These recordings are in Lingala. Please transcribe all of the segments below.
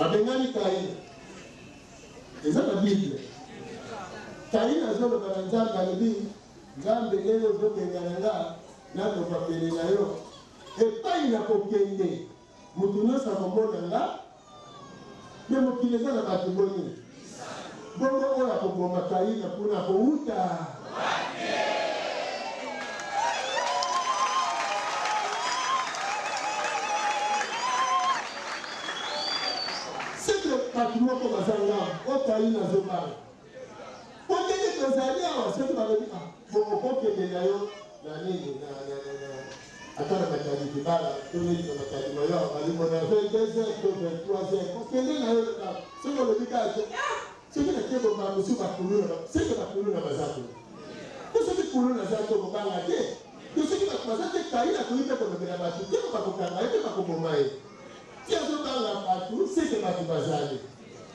Abengani Kaina. C'est ça la Bible. Kaina zo le balanza galibi. Nzambe leo zo kengalanga na to papele na yo. Et pas ina kokende. Mutuno sa komona nga. Mais mokileza na batuboni. Bongo oya koboma Kaina kuna kouta. Patrimoine comme Azanga, au Kaina Zobara. Pour que les Tanzaniens, on sait pas le dire. Bon, on peut que les Nayo, la ligne, attends, la maternité, tout le monde dans la maternité, on a fait 2 heures, 3 heures. Pour que les Nayo, c'est qu'on le dit à c'est que la Kébé va nous suivre à Koulou, c'est que la Koulou n'a pas ça. Pour ceux qui Koulou n'a pas ça, on va l'arrêter. Pour ceux qui va commencer à Kaina, pour lui faire comme le Bénabatou, qui va pas comprendre, qui va pas comprendre. Si on parle à tout, c'est que tu vas aller.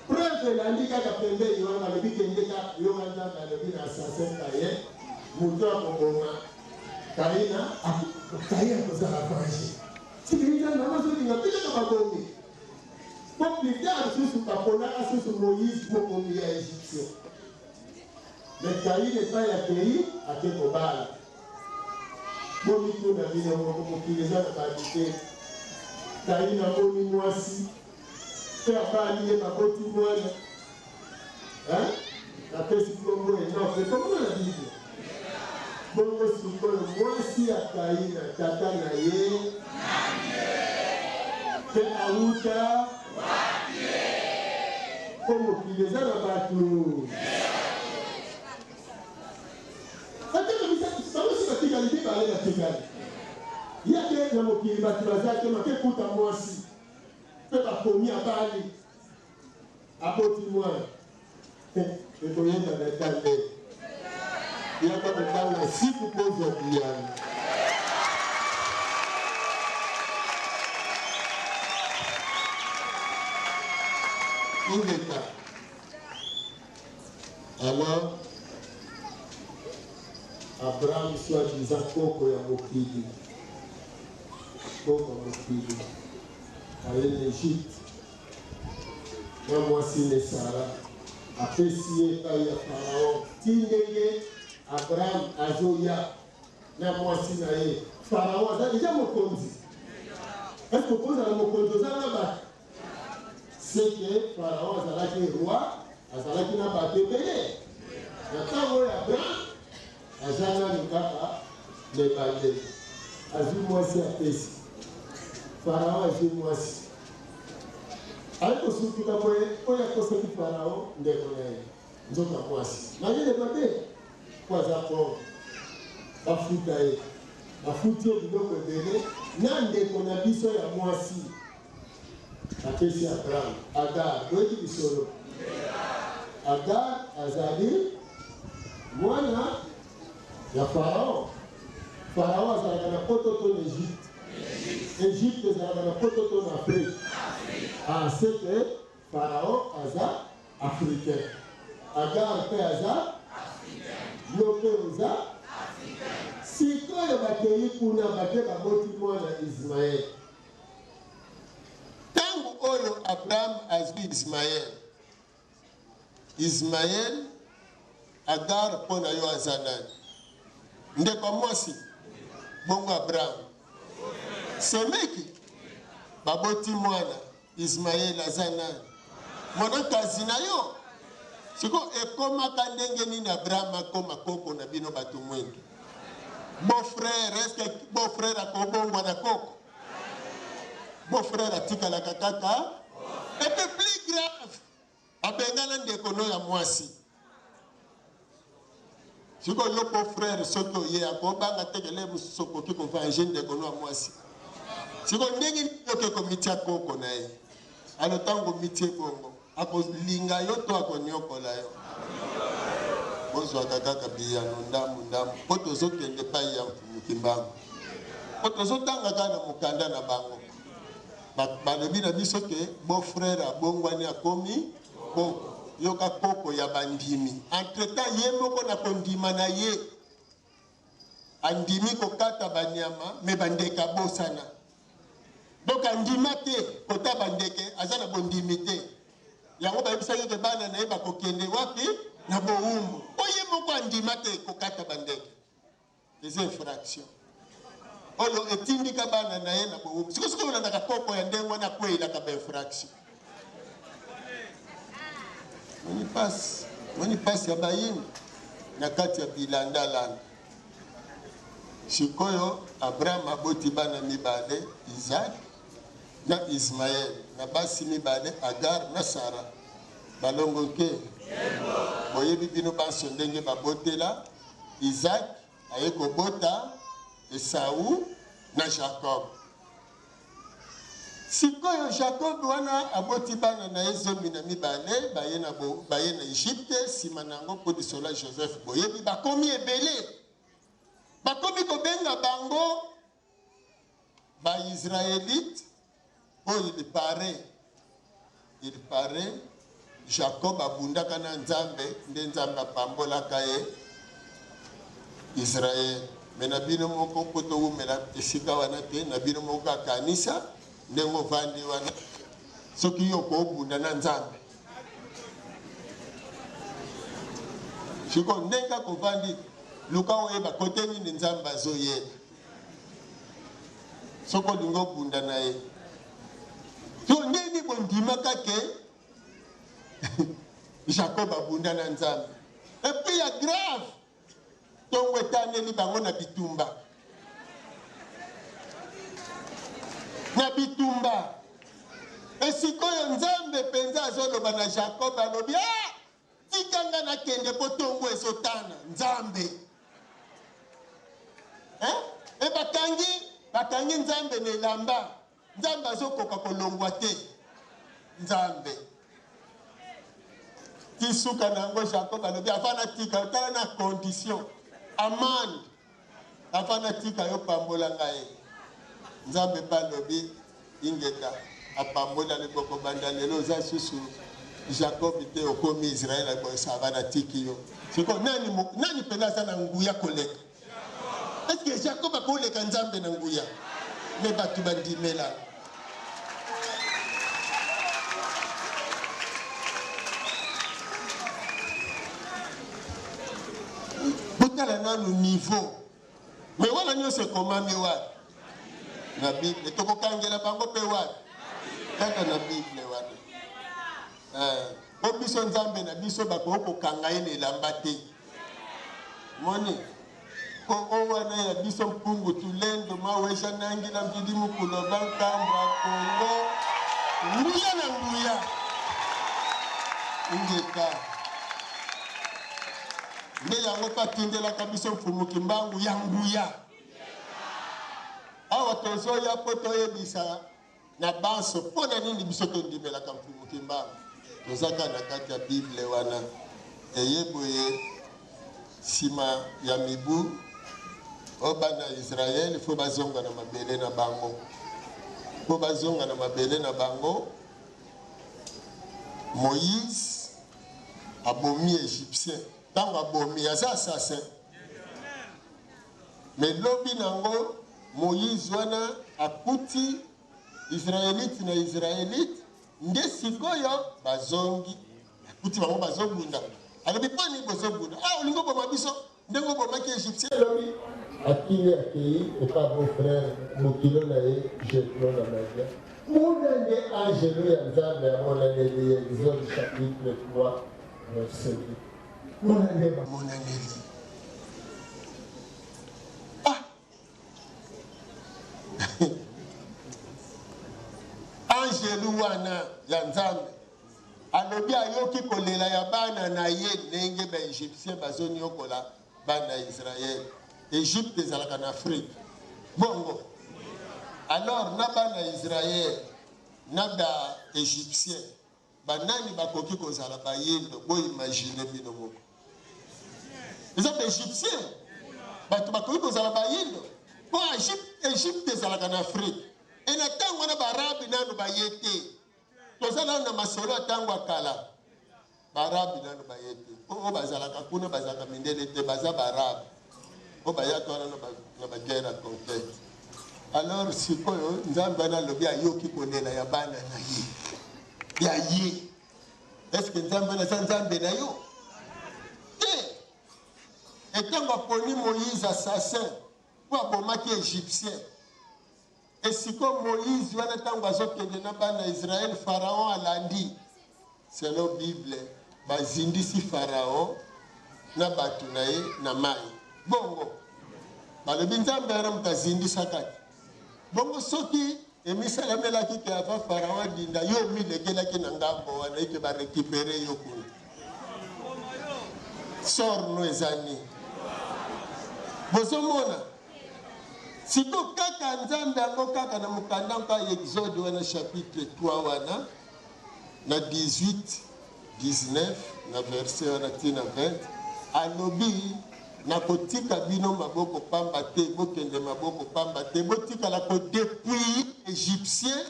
Preuve la ligue à Pembe, il y a le big indica, il y a le big assassin Kaye, Moutoua Kongoma, Kaina, Kaye a posé la franchise. Si tu dis, non, je dis, non, tu n'as pas compris. Pour plus tard, sous Papona, sous Moïse, pour qu'on y ait égyptien. Mais Kaye n'est pas accueilli à Kekobal. Bon, il y a des gens qui les ont habité. Kaina moni mwasi fait apali ma boti mwana hein la pesi kongo non c'est comment la Bible bongo sikolo mwasi ya Kaina tata na ye ke auta como kileza na batu ataka bisa sababu katika Bible ale katika il y a des gens qui vont te kuta mwasi pe ba komi abali aboti mwana et to yenda na tande il y a pas de temps si vous posez bien ingeta alors Abraham soit disant koko ya mokili koko mokili aye l'Égypte na mwasi ne Sara apesi ye epai ya Farao tindenge Abraham azoya na mwasi na ye Farao aza deja mokonzi est-ce que okozala mokonzi oza na bato c'est que Farao azalaki roi azalaki na bato ebele na ntango oyo Abraham aza nanu kaka lebandeli azwi mwasi apesi Farao azwi mwasi aikosutuka mwe oyo akosaki Farao ndeko na ye nzoka mwasi nayele babe po aza pauvre bafuta ye bafuti ye biloko ebele na ndeko na biso ya mwasi apesi Abraham Agar oyebi bisolo Agar azali mwana ya Farao Farao azalaka na pototo na Égypte Égypte ezalaka na pototo na Afrique c'est que Farao aza africain Agar mpe aza yo mpe oza sikoyo bakei kuna bake baboti mwana Ismaël ntango oyo Abraham azwi Ismaël Agar mpo na yo aza nani ndeko mwasi bongo Abraham semeki baboti mwana Ismaël aza nani mwana kazi na yo siko ekomaka ndenge nini Abraham akoma koko na bino bato mwendo beau-frère est-ce que beau-frère akobongwa na koko beau-frère atikalaka kaka et puis plus grave abengana ndeko no ya mwasi siko yo beau-frère soki oye akobanga tekele mosusu okoki kovange ndeko no ya mwasi siko ndenge oke komitia koko na ye alo ntango mitie bongo akolinga yo to akonyokola yo bozwaka kaka biyano ndambu mpo tozokende epai ya mfumuki mbango mpo tozotanga kaka na mokanda na bango balobi na biso ke beau-frère abongwani akomi koko yoka koko ya bandimi entretemps ye moko na kondima na ye andimi kokata banyama me bandeka bosana Donc andima te kota bandeke azana bondimité. Yango ba yebisaki ke bana na ye bakokende wapi na bowumbu. Oye moko andima te kokata bandeke. Les infractions. Oyo etindika bana na ye na bowumbu. Sikoyo na kakoko ya ndengo na kwela ka infraction. Moni passe ya bayini na kati ya bilanda landa. Sikoyo Abraham aboti bana mibale Isaac na Ismaël na basi mibale Agar na Sarah. Balongo ke boyebi bino banso ndenge babotela Isaac aye kobota Esau na Jacob. Sikoyo Jacob wana aboti bana na ezomi na mibale baye na Egypte sima nango po disola Joseph boyebi bakomi ebele bakomi kobenga bango ba Israélite. Oh, il paraît Jacob abundaka na Nzambe nde Nzambe apambolaka ye Israël. Mais na bino moko poto umela esika wana te na bino moko akanisa ndengo vandi wana soki yo ko bunda na Nzambe. Siko ndenga ko vandi luka oyeba kote nini Nzambe azoyeba. Soko lingo bunda na ye. So ndeni bondima kake Jacob abunda na Nzambe. Et puis ya grave. Tongo etaneli bango na bitumba. Na bitumba. Esikoyo Nzambe penza azoloba na Jacob alobi tikanga na kende po tongo esotana Nzambe. E bakangi Nzambe ne lamba. Nzambe azokoka kolongwa te. Nzambe. Tisuka nango Jacob alobi afana tika tala na condition. Amande. Afana tika yo pambola ngaye. Nzambe balobi ingeta apambola le boko banda lelo za susu. Jacob te okomi Israël abo savana tiki yo. Siko nani pena sana nguya koleka. Est-ce que Jacob akoleka Nzambe na nguya? Mais batu bandimela. Botala nanu niveau. Mais wala nyo se komami wa. Na Bible toko kangela bango pe wa. Kaka na Bible wa. Po biso Nzambe na biso bako kanga ele lambate. Moni ko owana ya biso mpungu tulendo mawesha nangi na mpidimu kuloba nkambwa Kongo nguya na nguya ingeka nde yango patindela kabiso mfumuki mbangu ya nguya awa tozo ya poto yebisa na banso pona nini biso tondimela ka mfumuki mbangu tozaka na kati ya Bible wana eyeboye sima ya mibu Obana Israël, il faut bazonga na mabele na bango. Faut bazonga na mabele na bango. Moïse abomi égyptien. Tant abomi asa assassin. Mais lobi nango Moïse wana akuti Israélite na Israélite nde sikoyo bazongi. Akuti bango bazobunda. Alobi pani bozobunda. Olingo boma biso ndengo boma ki égyptien lobi. Akili accueilli et pas mon frère, mon kilo nae, j'ai pris la magie. Mon année Angelo et Nzambe à mon année Exode chapitre 3, verset 2. Mon année. Ah! Angelo wana ya Nzambe. Alobi ayoki kolela ya bana na ye ndenge ba Égyptien bazoni yokola bana Israël. Égypte est en Afrique. Bongo. Alors, naba na Israël, naba Égyptien, banani bakoki kozala bayendo, bo imaginer bino moko. Les autres Égyptiens, bakoki kozala bayendo, bo Égypte est en Afrique. Et na tango na barabi nanu bayete. Tozala na masolo tango akala. Barabi nanu bayete. O bazala kakuna bazaka mindele te baza barabi. Obaya tona na ba guerre à conquête. Alors sikoyo nzambe analobi ayoki kolela ya bana na ye ya ye. Est-ce que nzambe na nzambe na yo etango aponi Moïse assassin po abomaki égyptien esiko Moïse wana ntango azokende na bana Israël Pharaon alandi selon Bible bazindisi Pharaon na bato na ye na mai bongo balobi nzambe ana moto azindisaka te bongo soki emisalamelaki ke ava Pharaon adinda yo milegelaki na ngambo wana eke barekipere yo kuna sorno ezani bozomona siko kaka nzambe yango kaka na mokanda nka Exode wana chapitre 3 wana na 18 19 na verset wana tina 20 alobi na kotika bino maboko pamba te bokende maboko pamba te botikala kodepouiller égyptien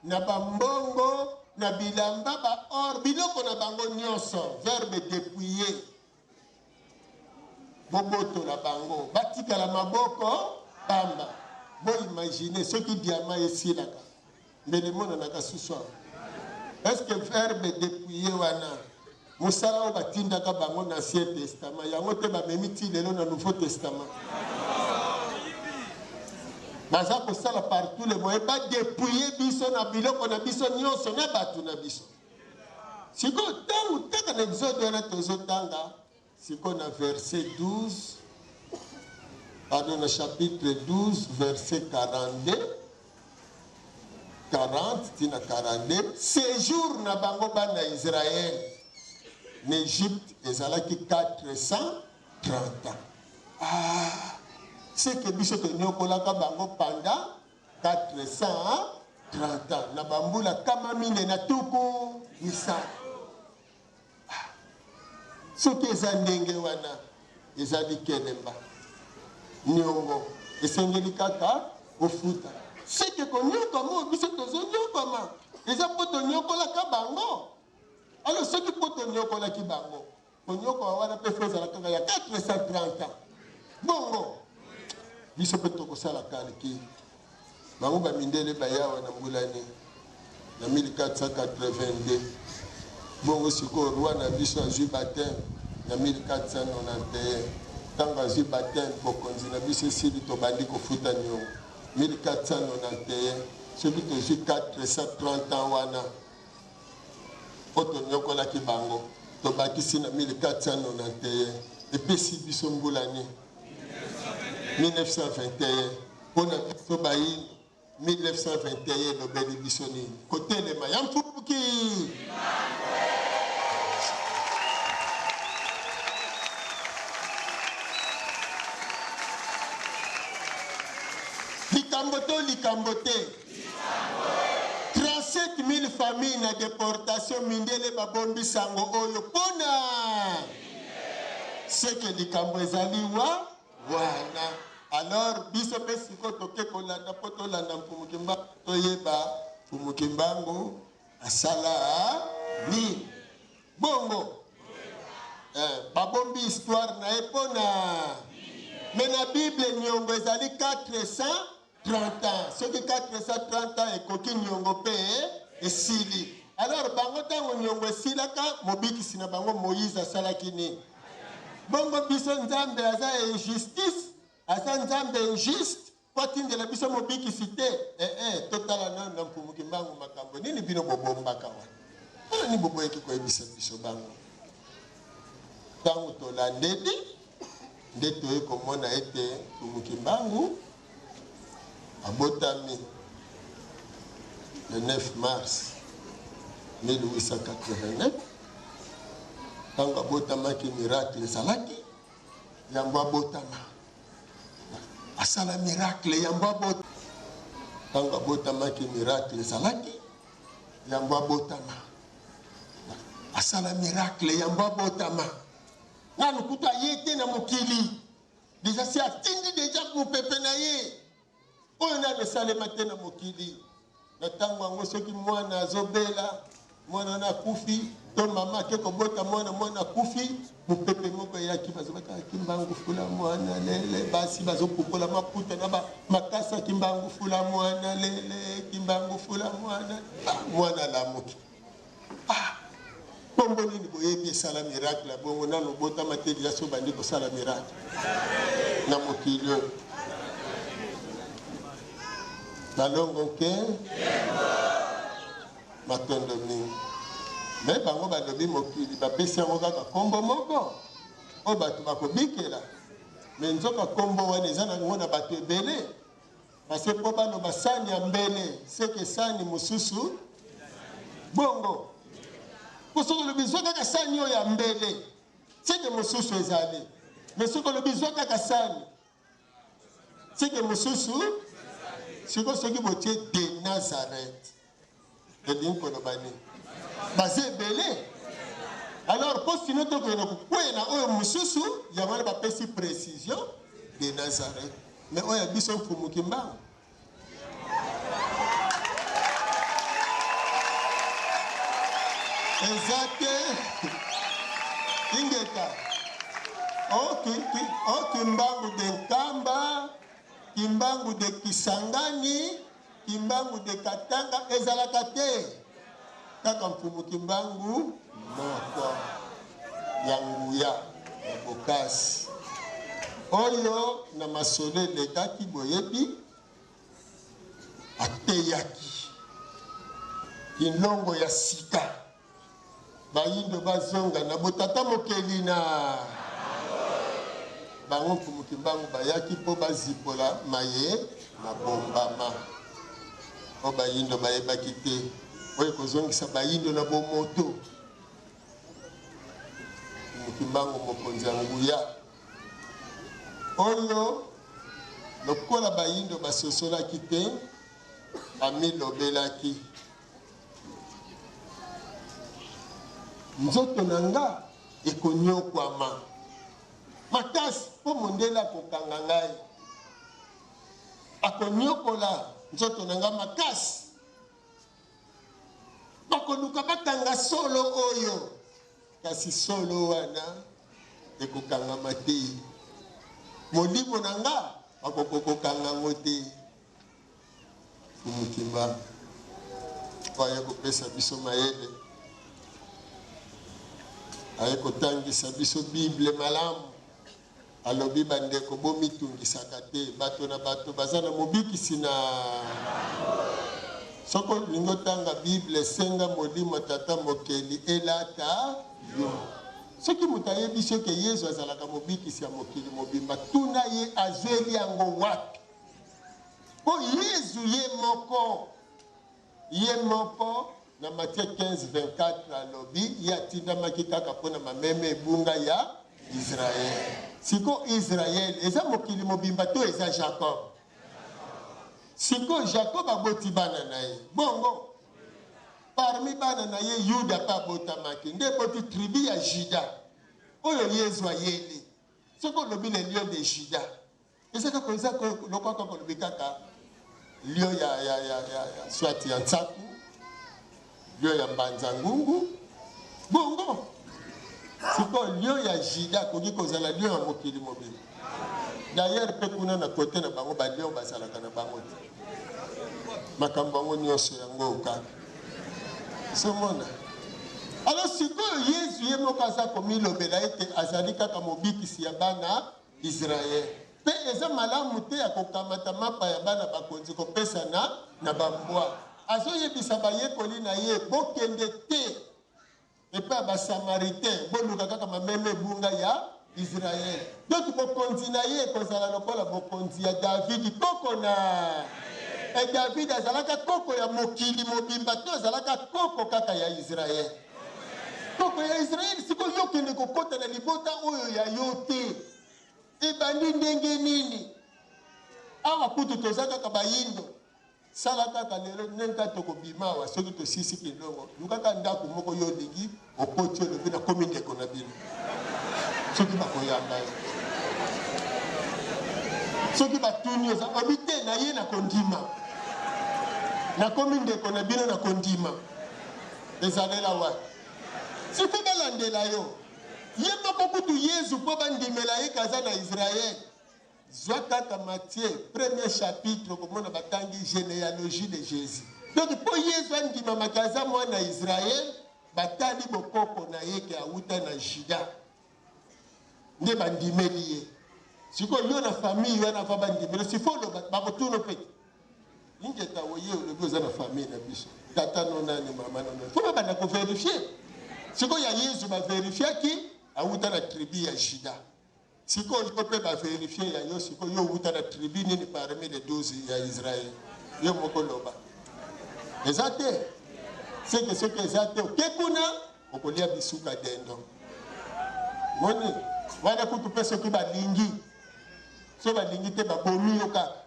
na bambongo na bilamba ba or biloko na bango nyonso verbe dépouiller boboto la bango batikala maboko pamba bo imaginer ce qui diamant esilaka mbele mona na kasusu est-ce que verbe dépouiller wana musala o batindaka bango na Ancien Testament yango te bamemi ti lelo na Nouveau Testament baza kosala partout le moyen ba dépouiller biso na biloko na biso nyonso na bato na biso siko tangu taka na Exode wana tozotanga siko na verset 12 pardon na chapitre 12 verset 42 40 tina 42 séjour na bango bana Israël en Égypte ezalaki 430 ans. C'est que biso tonyokolaka bango pendant 430 ans. Na bambula kama mine na tuku misa. Soki eza ndenge wana ezali kelemba. Nyongo esengeli kaka ofuta. C'est que konyokama biso tozonyokama. Eza po tonyokolaka bango. Alors ceux qui peuvent tenir au la kibango, on wana peut faire la kanga ya 430 ans. Bongo, biso peut to kosala kaliki. Bango ba mindele bayawa na mbulani na 1482. Bongo siko roi na biso azui baptême na 1491. Tanga azui baptême pour konzina biso sili to bandi ko futa nyo 1491. Celui qui azui 430 ans wana otonyokola kibango tobakisi na 1491 epesi biso mbulani 1921 pona biso bayi 1921 lobeli biso nini kotelema ya mfubuki likambo te 37 000 familles na déportation mindele babombi sango oyo pona c'est que likambo ezali wana alors biso pe siko toke kolanda po tolanda mpumukimba toyeba mpumukimbango asala ni bongo babombi histoire na epona mais na Bible nyongo ezali 430 ans. Ce qui 430 ans et koki nyongo pe esili. Alors bango tango nyongo esilaka mobiki sina bango Moïse asalaki ni. Bongo biso nzambe aza injustice, aza nzambe injuste, potinde la biso mobiki cité. Totala na mpumuki mbango makambo. Nini bino bobombaka wana? Ni bobo eki ko ebisa biso bango. Tango tolandeli ndeto eko mona ete mpumuki mbango abotami le 9 mars 1889 tango abotamaki miracle ezalaki yango abotama asala miracle yango abotama tango abotamaki miracle ezalaki yango abotama asala miracle yango abotama nanu kuta yete na mokili déjà si atindi déjà mopepe na ye oyo na lesalema te na mokili na ntango yango soki mwana azobela mwana na kufi to mama ke ko bota mwana kufi mupepe moko ya kibazobaka kimbangu fula mwana lele basi bazopukola maputa na ba makasa kimbangu fula mwana lele kimbangu fula mwana lamuki pombo nini boyebi sala miracle bongo nano bota mateli ya so bandi ko sala miracle na mokilio balongo ke matondo mingi me bango balobi mokili bapesi yango kaka kombo moko oyo bato bakobikela me nzoka kombo wana eza nango na bato ebele pase mpo baloba sani ya mbele seke sani mosusu bongo po soki olobi zwa kaka sani oyo ya mbele seke mosusu ezali me soki olobi zwa kaka sani seke mosusu siko soki botie de Nazareth elingi koloba nini baza ebele alors mpo sino tokoyena kokwena oyo mosusu yango wana bapesi précision de Nazareth mais oyo ya biso mfumuki mbango eza te ingeka kimbangu de Nkamba kimbangu de Kisangani kimbangu de Katanga ezalaka te kaka mfumuki mbangu moko ya nguya ya bokasi oyo na masolo elekaki boyebi ateyaki kilongo ya sika bayindo bazonga na botata mokeli na bango mfumuki mbangu bayaki mpo bazipola maye na bombama o bayindo bayebaki te oyo kozongisa bayindo na bomoto mfumuki mbangu mokonzi ya nguya oyo lokola bayindo basosolaki te amilobelaki nzoto na nga ekonyokwama makasi mpo mondele akokanga ngai akonyokola nzoto na nga makasi bakoluka bakanga solo oyo kasi solo wana ekokangama te molimo na nga bakokokokanga ngo te mokimba aya kopesa biso mayele aye kotangisa biso bible malamu alobi bandeko bomitungisaka te bato na bato baza na mobikisi na soko lingo tanga bible senga molimo tata mokeli elata yo soki moto ayebi soki yesu azalaka mobikisi ya mokili mobimba tuna ye azweli yango wapi po yesu ye moko na Matthieu 15:24 alobi ye atindamaki kaka mpona mameme ebunga ya Israel siko Israel eza mokili mobimba to eza Jacob siko Jacob aboti bana na ye bongo parmi bana na ye Yuda pa abotamaki nde boti tribu ya Juda oyo Yesu ayeli siko lobi le lion de Juda eza kaka eza lokaka kolobi kaka lion ya swati ya nsaku lion ya mbanza ngungu bongo siko lion ya Juda koki kozala lion ya mokili mobimba d'ailleurs mpe kuna na kote na bango balion bazalaka na bango te makambo yango nyonso yango kaka somona alors sikoyo yesu ye moko aza komilobela ete azali kaka mobikisi ya bana Israel mpe eza malamu te ya kokamata mapa ya bana bakonzi kopesa na bambwa azoyebisa bayekoli na ye bokende te epai ya basamaritain boluka kaka mameme ebunga ya Israel donc bokonzi na ye ekozala lokola bokonzi ya David koko na David azalaka koko ya mokili mobimba to azalaka koko kaka ya Israel koko ya Israel sikoyo yokende kokota na libota oyo ya yo te ebandi ndenge nini awa kutu toza kaka bayindo sala kaka lelo nenga tokobima awa soki tosisi kilongo lukaka ndako moko yo olingi okoti olobi na komi ndeko na bino soki bakoyamba yo soki batuni oza obi te na ye na kondima nakomi ndeko na bino na kondima ezalela wa siko balandela yo ye moko kutu Yesu po bandimela ye kaza na Israël zwa kaka Matthieu premier chapitre komona batangi généalogie de Jésus donc po Yesu andima makaza mwana Israël batali bokoko na ye ke auta na Juda nde bandimeli ye siko yo na famille wana va bandimela sifolo bakotuno peke ingeta woye olobi oza na famille na biso tata nonani mama nonani fo babanda kovérifier siko ya Yesu bavérifiaki auta na tribu ya Juda siko oliko mpe bavérifier ya yo siko yo auta na tribu nini parmi les 12 ya Israël yo moko loba eza te seke soki eza te oke kuna okolia bisuka dendo moni wana kutu mpe soki balingi so balingi te babomi yo kaka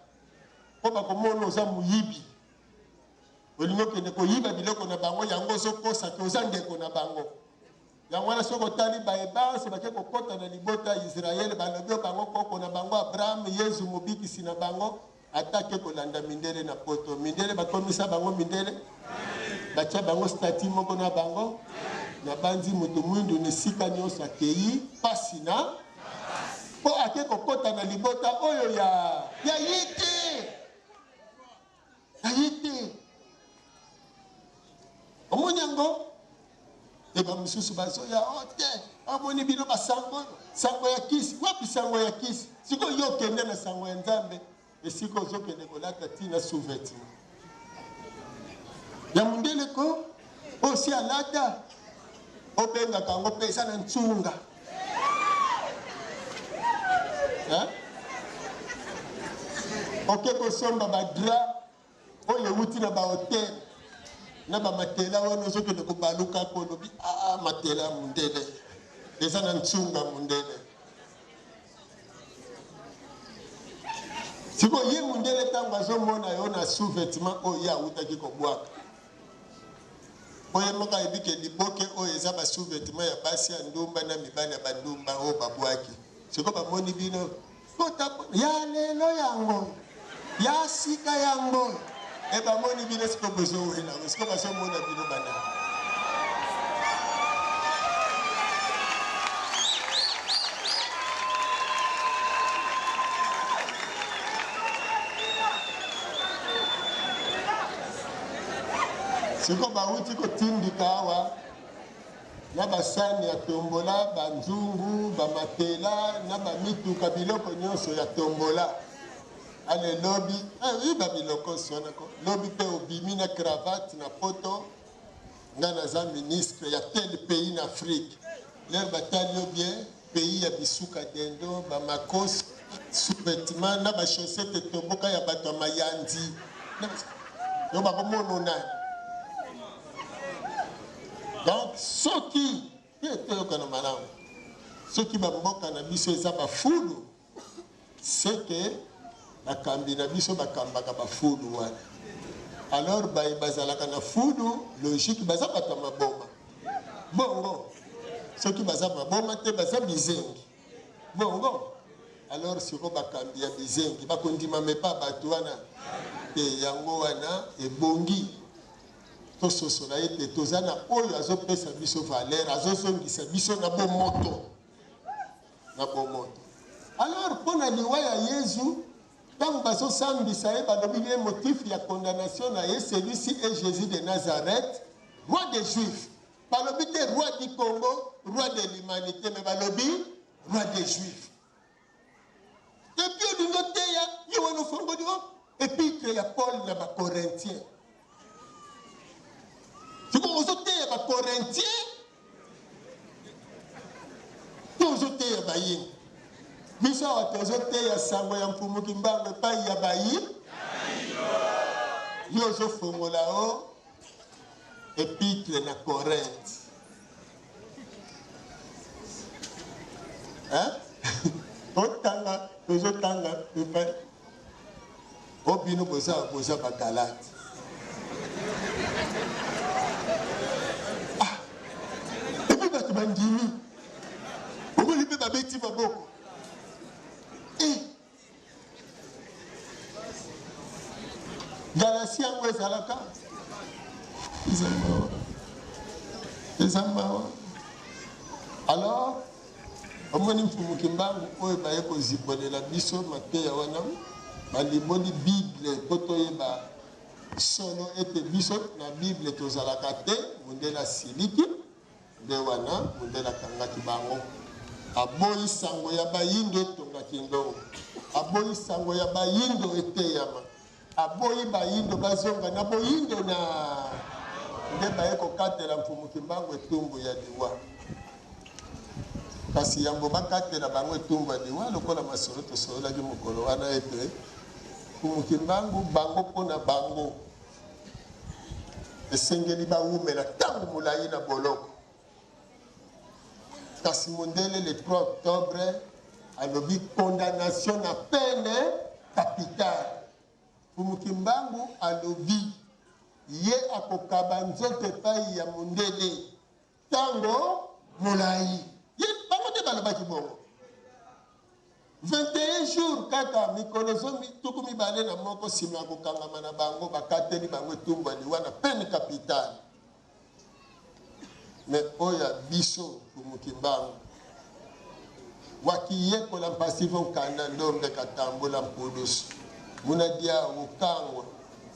po bakomona oza moyibi olingi okende koyiba biloko na bango yango ozokosa te oza ndeko na bango yango wana soki otali baebanse bake kokota na libota ya Israele balobi bango koko na bango Abraham Yesu mobikisi na bango atake kolanda mindele na poto mindele bakomisa bango mindele batia bango stati moko na bango na banzi moto mwindu ni sika nyonso akei pasi na po ake kokota na libota oyo ya yite ayite omonyango eba misusu bazoya ote amoni bino basango sango ya kisi wapi sango ya kisi siko yo kende na sango ya Nzambe esiko ozokende kolata tina souveti ya mundele ko osi alata obenga kango pesa na ntsunga oke kosomba badra oyo wuti na bahotel na bamatela wana ozokende kobaluka kolobi matela mundele eza na ntsunga mundele siko ye mundele ntango azomona yo na sous-vêtement oyo ye awutaki kobwaka oye moko ayebike liboke oyo eza basous-vêtement ya basi ya ndumba na mibali ya bandumba oyo babwaki siko bamoni bino ya lelo yango ya sika yango bamoni bino siko bozowelango siko bazomona bino bana siko bauti kotindika awa na basani ya tombola banzungu bamatela na bamituka biloko nyonso ya tombola ale lobi iba biloko sonako lobi pe obimi na cravate na poto nga naza ministre ya tel pays na Afrique leo batali yo bien pays ya bisuka dendo bamakos sous-vêtement na bachaussette toboka ya bato ya mayandi yo bakomona nani donc soki toyokana malamu soki bamboka na biso eza bafulu seke bakambi na biso bakambaka bafulu wana alors bazalaka na fulu logique baza bato ya maboma bongo soki baza maboma te baza bizengi bongo alors siko bakambi ya bizengi bakondima mepa bato wana te yango wana ebongi tososola ete toza na oyo azopesa biso valeur azozongisa biso na bomoto alors mpona liwa ya Yesu ntango bazosambisa ye balobi ye motif ya condamnation na ye celui-ci est Jésus de Nazareth roi des Juifs balobi te roi du Congo roi de l'humanité mais balobi roi des Juifs epuis olingo teya ye wana ofongoli o épître ya Paul na bacorinthien siko ozoteya bacorinthien to ozoteya bayini biso awa tozoteya sango ya mpumuki mbango epai ya bayi yo ozofongola o épître na Corinthe otanga tozotanga epai obino boza bagalate epi bato bandimi omoni mpe babeti maboko galasi yango ezalaka Les amants. Alors, au moins, il faut que je la biso, ma paix, je Bible, solo ete biso na Bible tozalaka te mundela siliki de wana mundela kangaki bango aboyi sango ya bayindo etongaki ndongo aboyi sango ya bayindo eteyama aboyi bayindo bazonga na boyindo na nde baye kokatela mfumuki mbango etumbu ya liwa kasi yango bakatela bango etumbu ya liwa lokola masolo tosololaki mokolo wana ete mfumuki mbango bango mpona bango esengeli bawumela ntango molai na boloko kasi mondele le 3 octobre alobi condamnation na peine capitale mfumuki mbangu alobi ye akokaba nzoto epai ya mondele ntango molai ye bango nde balobaki bongo 21 jours kaka mikolo zomi tuku mibale na moko nsima ya kokangama na bango bakateli bango etumbu ya liwa na peine capitale me oyo ya biso mfumuki mbangu wakiyekola mpasivo nkanda ndombe katambola mpulusu munadia ukangwa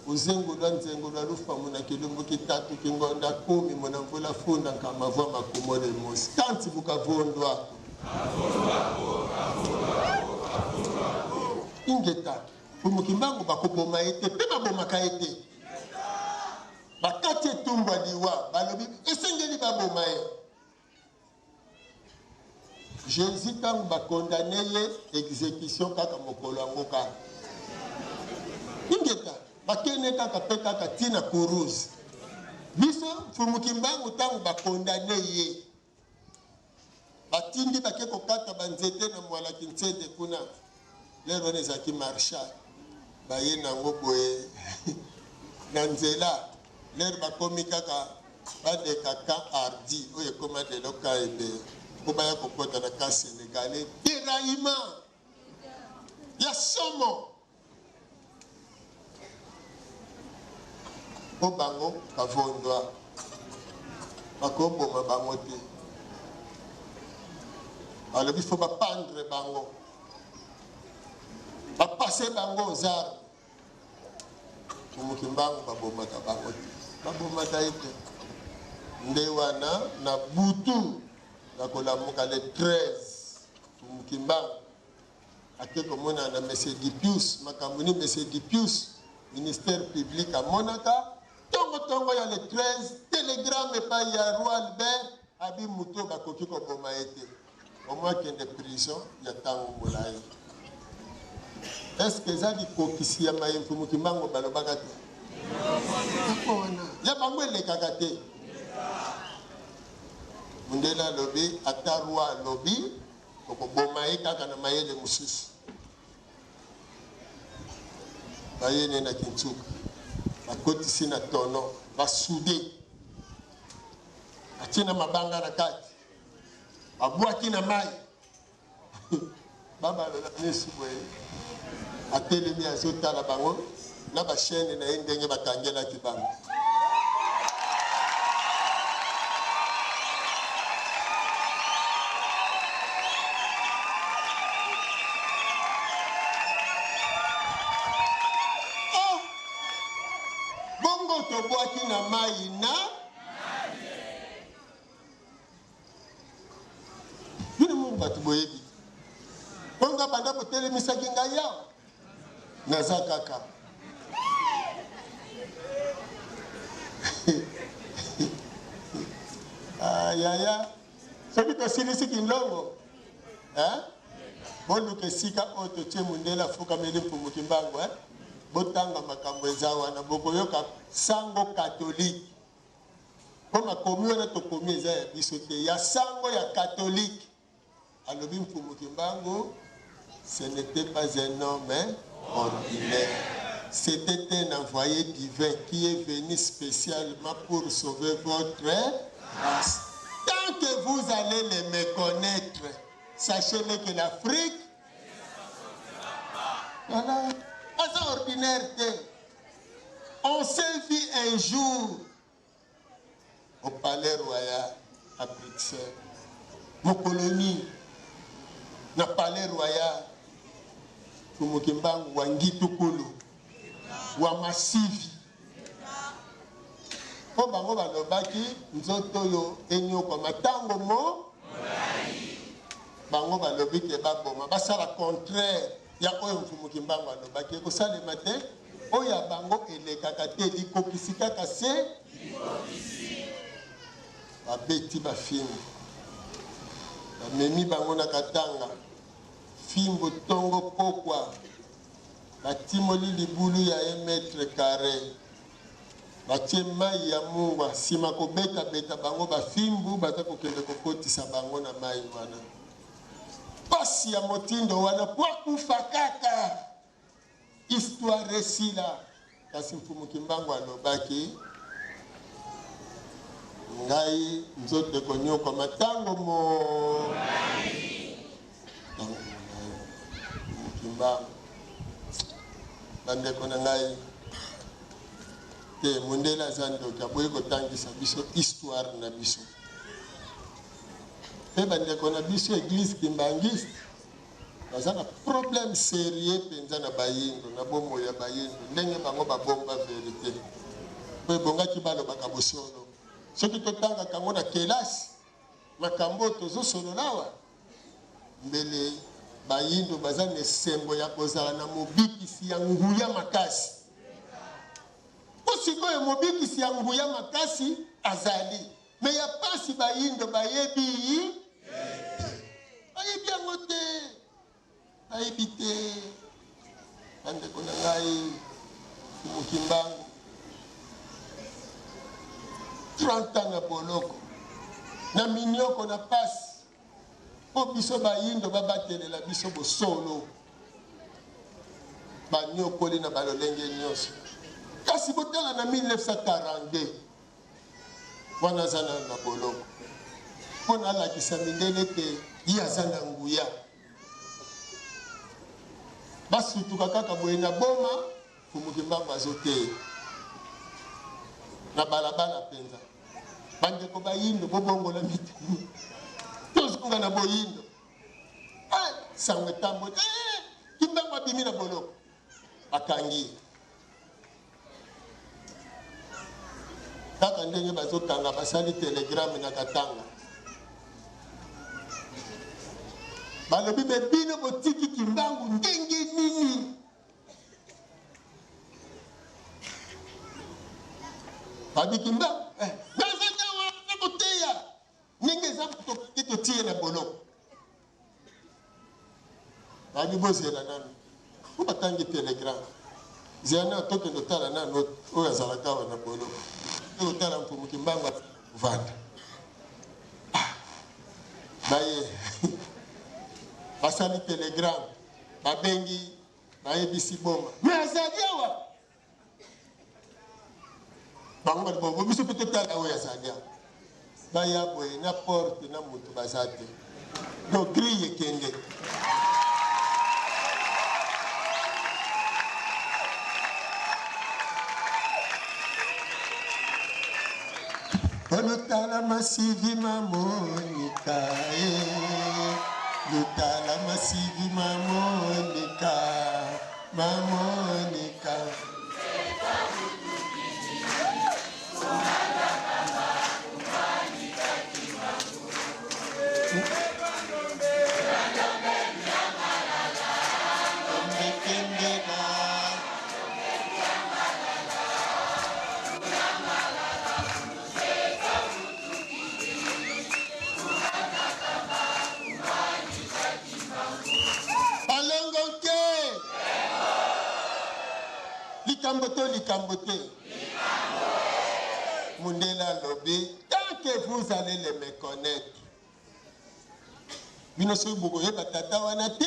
uzengulwa nzengulwa lufa muna kilumbu kitatu kingonda 10 muna mvula funda nkamavua makumole mosi kanti bukavondwa ingeta mfumuki mbangu bakoboma ete mpe babomaka ete bakati etumbu ya liwa balobi esengeli baboma ye Jésus ntango bakondane ye exécution kaka mokolo yango kaka ingeta bakene kaka mpe kaka ntina kuruse biso mfumuki mbangu ntango bakondane ye batindi bake kokata banzete na mwalaki ntsede kuna lero wana ezalaki marshal baye nango boye na nzela lero bakomi kaka badeka kan ardi oyo ekoma lelo ka ebe po baya kokota na ka sénégalais déraillement ya somo po bango kavondwa bakoboma bango te balobi fo bapandre bango bapase bango ozara mfumuki mbangu babomaka bango te babomaka ete nde wana na butu na kolamuka le 13 mfumuki mbangu ake komona na monsieur Dipius makambo ni monsieur Dipius ministère public amonaka tongo ya le 13 télégramme epai ya roi Albert abi muto bakoki koboma ete omoi akende prison ya ntango molai est-ce que eza likokisi ya maye mfumuki mbango balobaka te ya bango elekaka te mundele alobi ata roi alobi okoboma ye kaka na mayele mosusu bayene na kintsuka bakotisi na tono basude atie na mabanga na kati babwaki na mai babalola nesi boye atelemi azotala bango na bashene na ye ndenge bakangelaki bango bongo tobwaki na mai na bino mungu bato boyebi bongo banda kotelemisaki ngai yawa naza kaka ayaya soki tosilisi kindongo boluka esika oyo totie mundele afukameli mfumuki mbangu botanga makambo eza wana bokoyoka sango katolike mpo makomi wana tokomi eza ya biso te ya sango ya katolike alobi mfumuki mbangu ce n'était pas un homme ordinaire. C'était un envoyé divin qui est venu spécialement pour sauver votre race. Tant que vous allez le méconnaître, sachez-le que l'Afrique, voilà, pas ordinaire. On s'est vu un jour au palais royal à Bruxelles. Mon colonie, na palais royal, pour mon kimbangu, wangitu kulu, wa massive. Po bango balobaki, nzoto yo enyo kwa matango mo, bango balobi ke baboma, basala contraire, ya oyo mfumu kimbangu alobaki, eko sale mate, oya bango elekaka te, likokisi kaka se, babeti ba fimbo. Bamemi bango na katanga, fimbo tongo pokwa, batimoli libulu ya 1 mètre carré, batie mai ya mungwa, sima kobeta beta bango bafimbu, baza kokende kokotisa bango na mai wana. Pasi ya motindo wana, kwa kufa kaka. Histoire resila, kasi mfumu kimbangu alobaki, ngai nzote konyo kwa matango mo. Kimbangu. Bande kona ngai. Te mundela zando kaboye kotangisa biso histoire na biso. Pe bande kona biso église kimbangiste. Bazana problème sérieux penza na bayindo na bomo ya bayindo ndenge bango babomba vérité. Pe bonga kibalo bakabosolo. Soki totanga kango na kelasi makambo tozo solo lawa. Mbele bayindo bazana sembo ya kozala na mobikisi ya nguya makasi. Osiko ya mobikisi ya nguya makasi azali. Me ya pasi bayindo bayebi. Bayebi yangote. Aibite. Ande kona ngai. Mukimbangu. 30 ans na boloko. Na minyoko na pasi. Po biso bayindo babatelela biso bosolo. Banyokoli na balolenge nyonso. Kasi botala na 1942. Wana zana na boloko. Pona alakisa mindele te yazana nguya. Basutuka kaka boye na boma Mfumu Kimbangu azote. Na balabala penza. Bande ko bayindo bobongo la miti. Tozukunga na boyindo. Sangwe tambo. Kimbangu abimi na boloko. Akangi. Kaka ndenge bazokanga basali telegram na katanga. Balobi bebino botiki Kimbangu ndenge nini. Babi Kimbangu nazanga wana boteya ninge za kutoki totie na boloko. Babi bozela nanu ubatangi telegram ziana toke ndotala nanu oya zalaka wana boloko. Ndotala Mfumu Kimbangu vanda baye basali telegram babengi bayebisi boma me azali awa bango bongo biso pe totala oyo azali awa baya boye na porte na mutu baza te do grille ekende Lutala masivi mamonika Lutala masivi mamonika Mamonika Likambote. Mundela Lobé, tant que vous allez les méconnaître. Binoso bokoye batata wana te.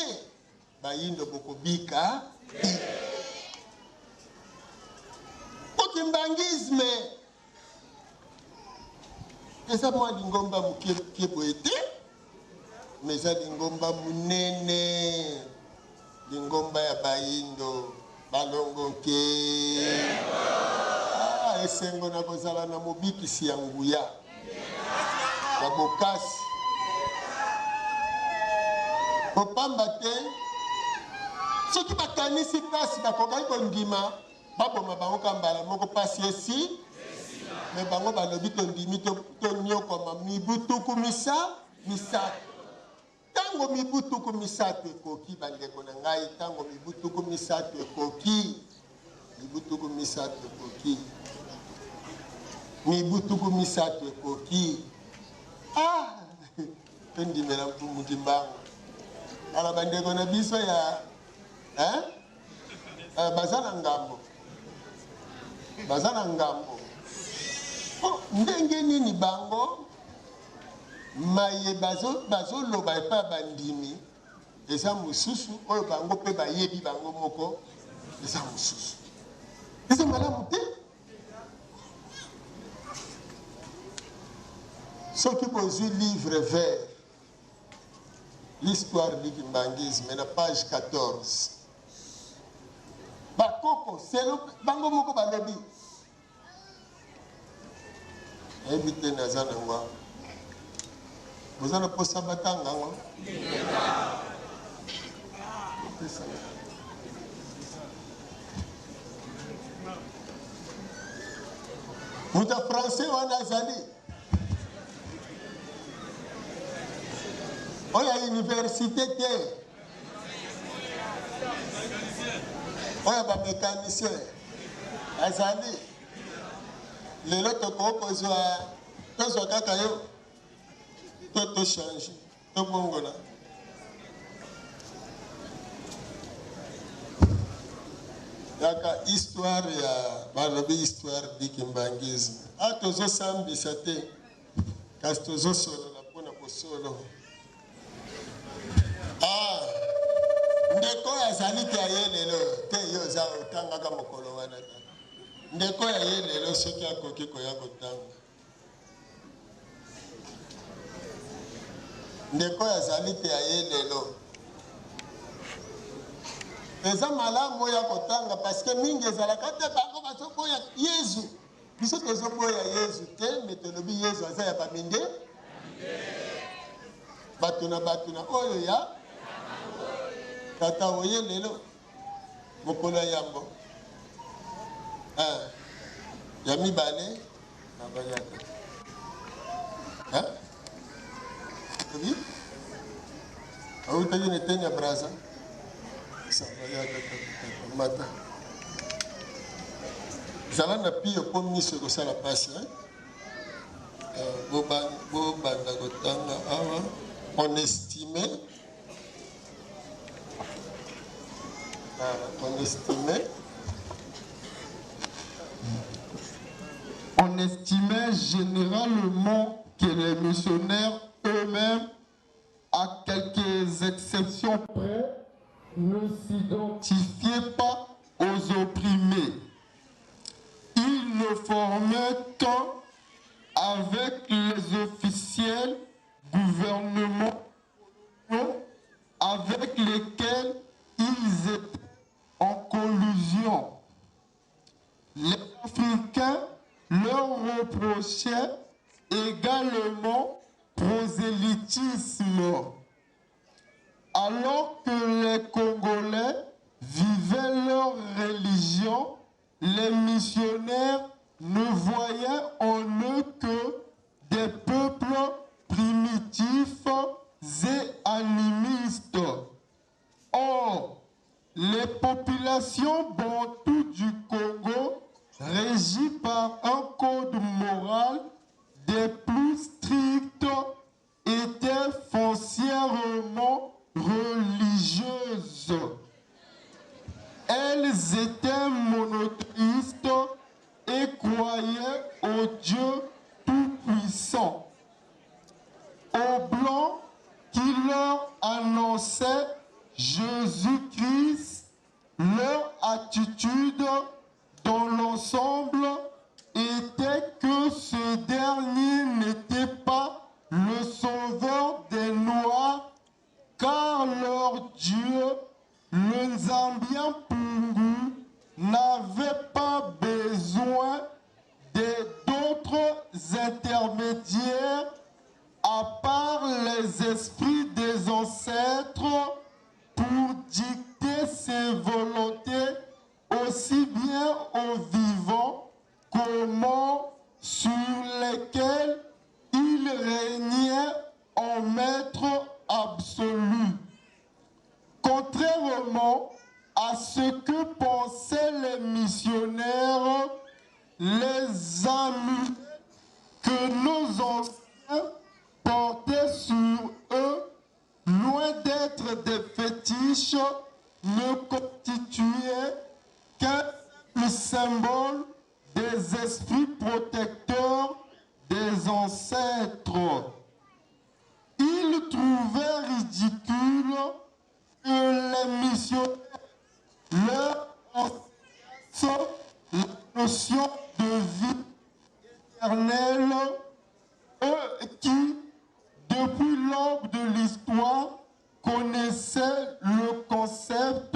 Bayindo bokobika. Okimbangisme. Esa mwa lingomba mukie boete. Meza lingomba munene. Lingomba ya bayindo. Balongo ke esengo na kozala na mobikisi ya nguya ya bokasi kopamba te soki bakanisi mpasi bakokaki kondima baboma bango kambala moko mpasi esi me bango balobi tondimi tonyokoma mibu tuku misato ntango mibu tuku misato ekoki bandeko na ngai ntango mibu tuku misato ekoki mibu tuku misato ekoki mibu tuku misato ekoki tondimela mpumuki mbango ala bandeko na biso ya baza na ngambo ndenge nini bango maye bazoloba epa bandimi eza mosusu oyo bango mpe bayebi bango moko eza mosusu eza malamu te soki bozwi livre vert l'histoire du kimbangisme na page 14 bakoko selo bango moko balobi ebi te naza nango boza na posa batanga ngo muta français wana azali oya université te oya bamécanicien azali lelo tozwa kaka yo tochange tobongola yaka histoire ya balobi histoire du kimbangisme tozosambisa te kasi tozosolola mpona kosolo ndeko azali te aye lelo te yo oza otangaka mokolo wana ta ndeko aye lelo soki akoki koya kotanga ndeko azali te aye lelo eza malamu ya kotanga parceke mingi ezalaka te bango bazoboya yezu biso tozoboya yezu te me tolobi yezu aza ya baminde bato na oyo ya tata oye lelo mokolo ya yambo ya mibale na bayaka oui autaki neteni ya braza mata zala na pio mpo miso ekosala pasi bobanda kotanga awa on estimait généralement que les missionnaires eux-mêmes, à quelques exceptions près, ne s'identifiaient pas aux opprimés. Ils ne formaient qu'un avec les officiels gouvernements avec lesquels ils étaient en collusion. Les Africains leur reprochaient également prosélytisme, alors que les Congolais vivaient leur religion. Les missionnaires ne voyaient en eux que des peuples primitifs et animistes. Or, les populations bantoues du Congo, régies par un code moral des plus stricts, étaient foncièrement religieuses. Elles étaient monothéistes et croyaient au Dieu tout-puissant. Aux Blancs qui leur annonçaient Jésus-Christ, leur attitude dans l'ensemble était que ce dernier n'était pas le sauveur des Noirs, car leur Dieu, le Nzambien Pungu, n'avait pas besoin d'autres intermédiaires les esprits des ancêtres pour dicter ses volontés aussi bien aux vivants qu'aux morts sur lesquels il régnait en maître absolu. Contrairement à ce que pensaient les missionnaires, les amis que nos anciens portaient sur eux, loin d'être des fétiches, ne constituaient qu'un symbole des esprits protecteurs des ancêtres. Ils trouvaient ridicule que les missionnaires leur enseignent la notion de vie éternelle, eux qui, depuis l'aube de l'histoire, connaissaient le concept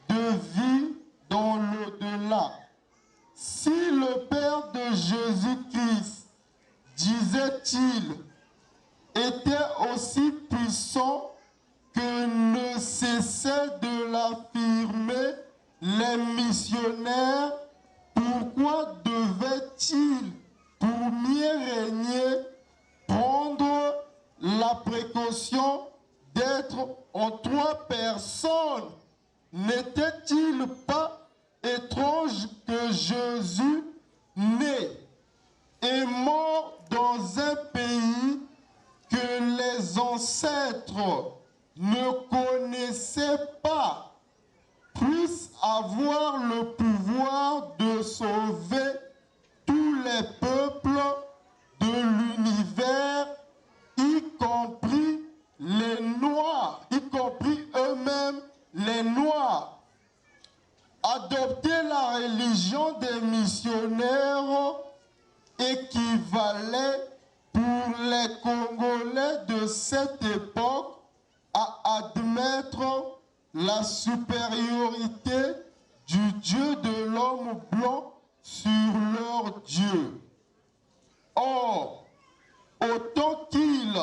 de vie dans l'au-delà. Si le Père de Jésus-Christ, disait-il, était aussi puissant que ne cessaient de l'affirmer les missionnaires, pourquoi devait-il, pour mieux régner, prendre la précaution d'être en 3 personnes? N'était-il pas étrange que Jésus, né et mort dans un pays que les ancêtres ne connaissaient pas, puisse avoir le pouvoir de sauver tous les peuples de l'univers, y compris les Noirs, y compris eux-mêmes les Noirs. Adopter la religion des missionnaires équivalait pour les Congolais de cette époque à admettre la supériorité du Dieu de l'homme blanc sur leur Dieu. Or, autant qu'ils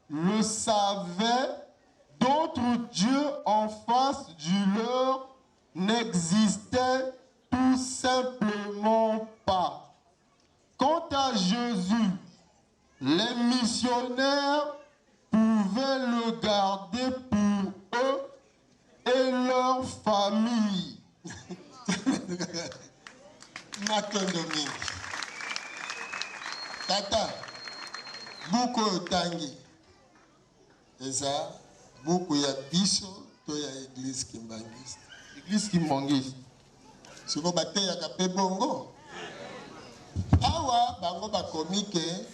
le savaient, d'autres dieux en face du leur n'existaient tout simplement pas. Quant à Jésus, les missionnaires pouvaient le garder pour eux et leur famille. Matondomi. Tata, beaucoup tangi. Eza, beaucoup ya biso, to ya église kimbangiste. Église kimbangiste. Siko bate ya kape bongo. Awa, bango bakomike,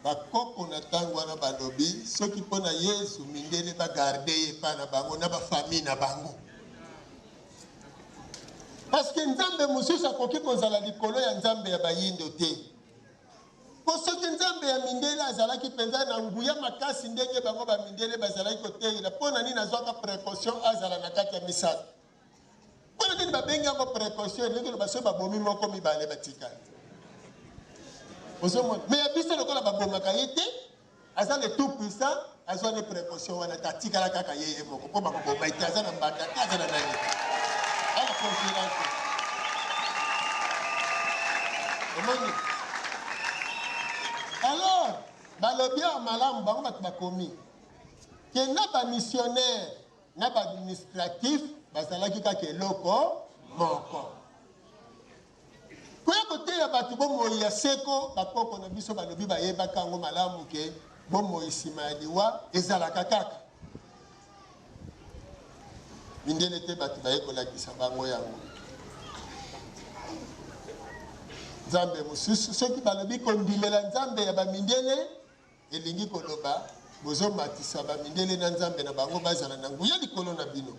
bakoko na tango wana balobi, soki pona Yesu mindele ba garde ye pa na bango, na ba famille na bango. Parce que Nzambe mususu akoki kozala likolo ya Nzambe ya bayindo te. Po soki Nzambe ya mindele azalaki penza na nguya makasi ndenge bango ba mindele bazalaki koteila, pona nini azwaka précaution azala na kati ya misala. Pona nini babengi yango précaution, ndenge baso babomi moko mibale batikali. Mais ya biso lokola babomaka ye te, aza le tout puissant, azwa ne précaution wana tatikala kaka yeye moko po bakoboma ete aza na mbanda te aza na nani. Ala conférence. Alors, balobi ya malamu bango bato bakomi ke na ba missionnaire na ba administratif bazalaki kaka eloko moko. Koya kote ya bato bomoi ya seko bakoko na biso balobi bayebaka yango malamu ke bomoi nsima ya liwa ezalaka kaka. Mindele te bato bayekolakisa bango yango. Nzambe mususu soki balobi kondimela Nzambe ya bamindele elingi koloba bozomatisa bamindele na Nzambe na bango bazala na nguya likolo na bino.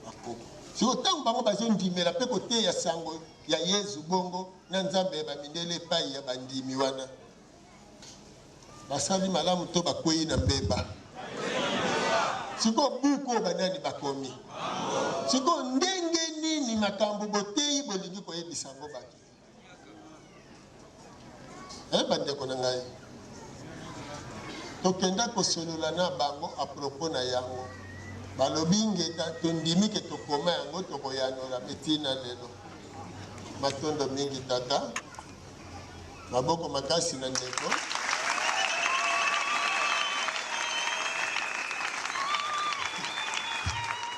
Bakoko siko tango bango bazondimela mpe koteya sango ya Yesu bongo na Nzambe ya bamindele epai ya bandimi wana basali malamu to bakwei na mbeba. Siko buku banani bakomi siko ndenge nini makambo boteyi bolingi koyebisa ngo bato. Bandeko na ngai tokenda kosolola na bango a propos na yango balobi ngeta tondimi ke tokoma yango tokoyanola betina lelo matondo mingi tata maboko makasi na ndeko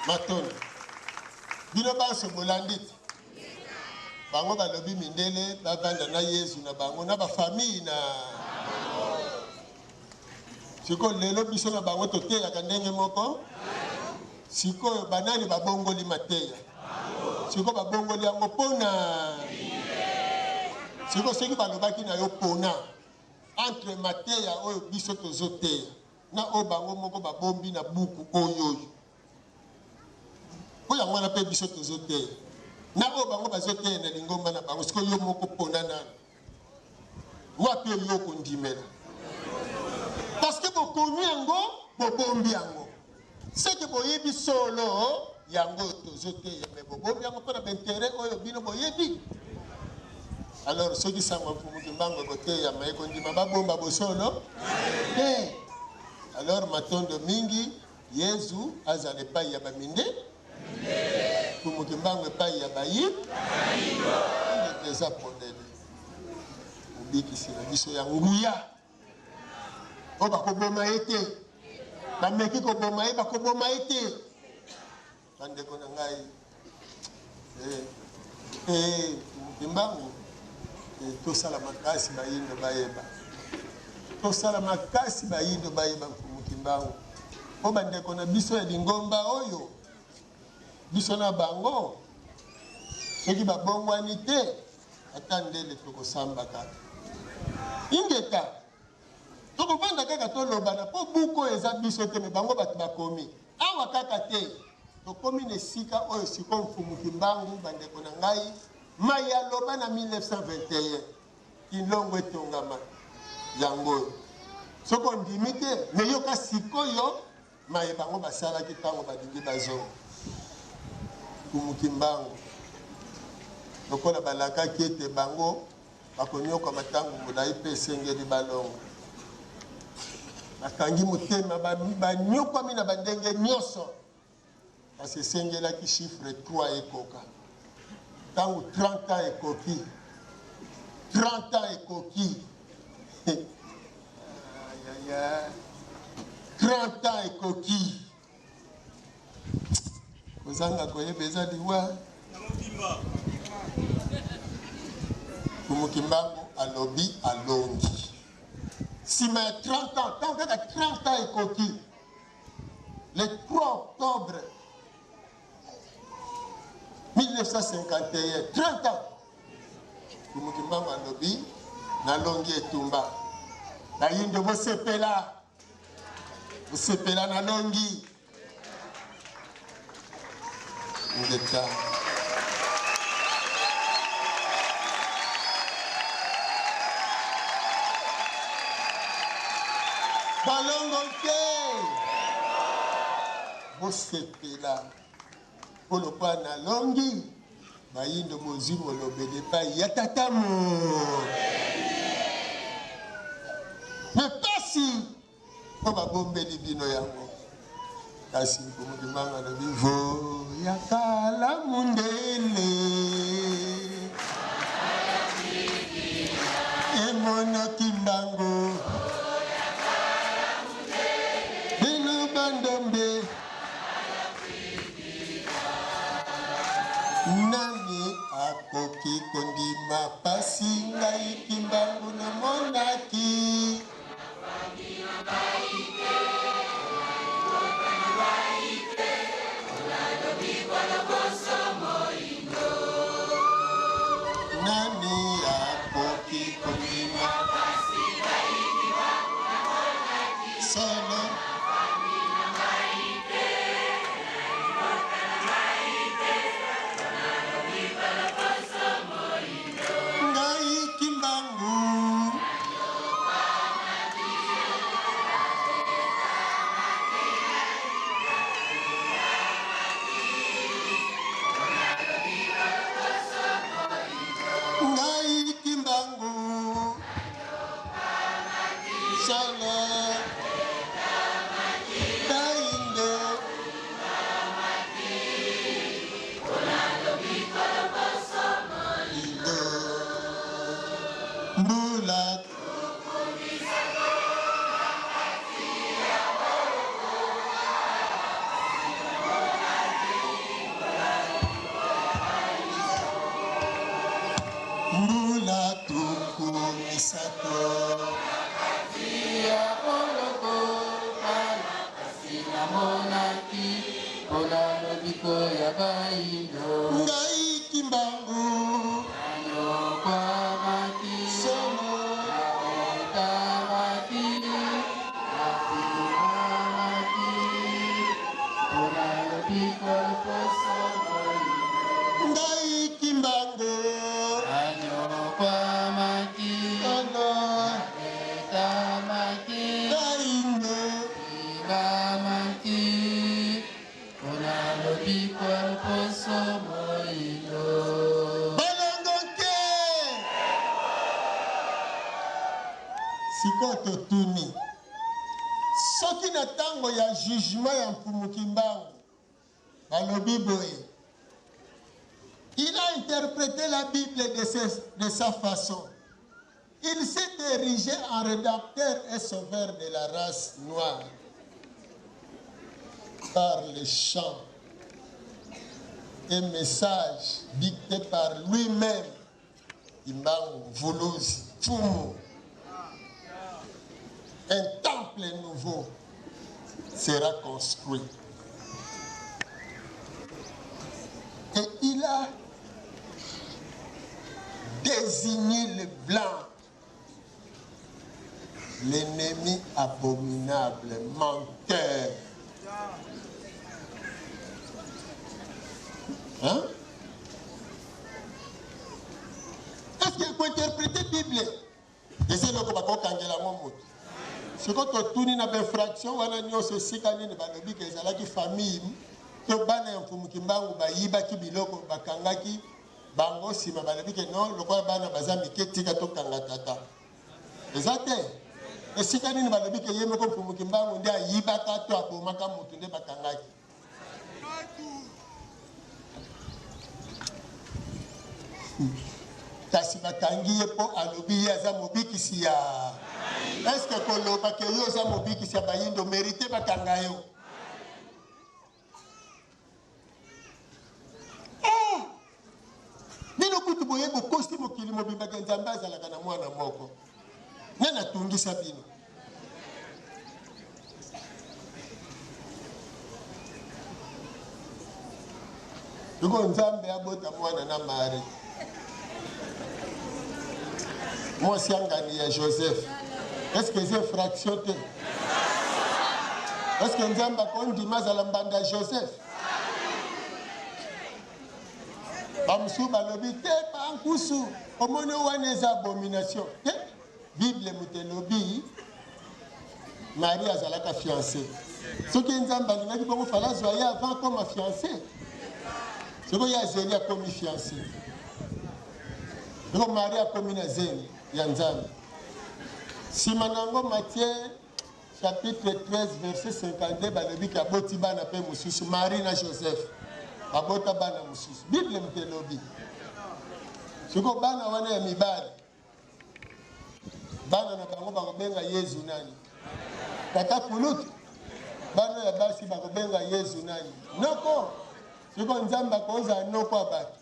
matondo bino banso bolandi te bango balobi mindele bavanda na Yesu na bango na bafamille na sikoyo lelo biso na bango toteyaka ndenge moko sikoyo banani babongoli mateya sikoyo babongoli yango mpona sikoyo soki balobaki na yo mpona entre mateya oyo biso tozoteya na oyo bango moko babombi na buku oyo yango wana mpe biso tozoteya na oyo bango bazoteya na lingomba na bango sikoyo yo moko mpona nani wapi oyo yo kondimela parce que bokomi yango bobombi yango seke boyebi solo yango tozoteya me bobombi yango mpona baintere oyo bino boyebi alors soki sango mfumuki mbango ekoteya ma ekondima babomba bosolo te alors matondo mingi Yesu azala epai ya baminde mfumuki mbango epai ya bayi eza polele mobikisi na biso ya nguya o bakoboma ye te bameki koboma ye bakoboma ye te bandeko na ngai mbangu tosala makasi bayindo bayeba tosala makasi bayindo bayeba mfumuki mbangu o bandeko na biso ya lingomba oyo biso na bango soki babongwani te ata ndele tokosamba kaka ingeka tokovanda kaka tolobana mpo buku oyo eza biso te me bango bato bakomi awa kaka te tokomi na esika oyo sikoyo mfumuki mbangu bandeko na ngai mai aloba na 1921 kilongo etongama yango oyo soki ondimi te me yoka sikoyo mai bango basalaki ntango balingi bazonga mfumuki mbangu lokola balakaki ete bango bakonyoka matango molai mpe esengeli balonga bakangi motema banyokwami na bandenge nyonso kasi esengelaki chiffre 3 ekoka ntango 30 ans ekoki 30 ans ekoki 30 ans ekoki kozanga koyeba eza liwa mfumuki mbangu alobi alongi nsima ya 30 ans ntango kaka 30 ans ekoki le 3 octobre 1951 30 ans mfumuki mbangu alobi nalongi etumba bayindo bosepela nalongi ngeta balongo te bosepela mpo lokwa nalongi bayindo bozwi molobeli epai ya tatamu me pasi mpo babombeli bino yango kasi mfumuki mbangu alobi voyakala mundele emonaki mbangu bino bandombe nani akoki kondima pasi ngai kimbangu namonaki nani akoki kondima pasi ngai kimbangu namonaki solo Solo ngai kimbangu somo ngai kimbangu sikoto tuni soki na tango ya jugement ya mfumukimbangu balobi boye. Il a interprété la Bible de sa façon. Il s'est érigé en rédacteur et sauveur de la race noire par les chants et messages dictés par lui-même. Kimbangu Vuluzi Fumu. Un temple nouveau sera construit. Et il a désigné le blanc, l'ennemi abominable, menteur. Hein? Est-ce qu'il faut interpréter la Bible? Et c'est le qu'on va kangela momoto. Ce qu'on tourne dans l'infraction, on a dit que c'est balobi que ezalaki famille to bana mfumukimbangu bayiba ki biloko bakangaki bango sima balobi que non lokola bana bazami ketika to kanga tata. Ezate esika nini balobi que yeme ko mfumukimbangu ndia yiba ka to abomaka mutu nde bakangaki. Kasi bakangi ye po alobi ye aza mobikisi ya. Est-ce que koloba ke yo aza mobikisi ya bayindo mérité bakanga yo? Nino kutu boye bo kosti mokili mobimba ke nzambe azalaka na mwana moko. Nani atungisa bino? Yuko nzambe abota mwana na mari. Moi, c'est un Joseph. Est-ce que c'est fraction? Est-ce que nous avons dit que Joseph? Bamsou balobi te bankusu omone wana eza abomination. Bible mutelobi Marie azalaka fiancée. Ce qui nzamba alingaki bongo fala zoya avant comme fiancée. Ce que ya Zélie a comme fiancée. Donc Marie a comme na Zélie. Yanzam. Simanango Matthieu chapitre 13 verset 52 balobi ka boti bana pe mususu Marie na Joseph abota bana mususu Bible mtelobi siko bana wana ya mibali bana na bango bakobenga Yesu nani tata kulutu bana ya basi bakobenga Yesu nani noko siko nzamba koza noko abaki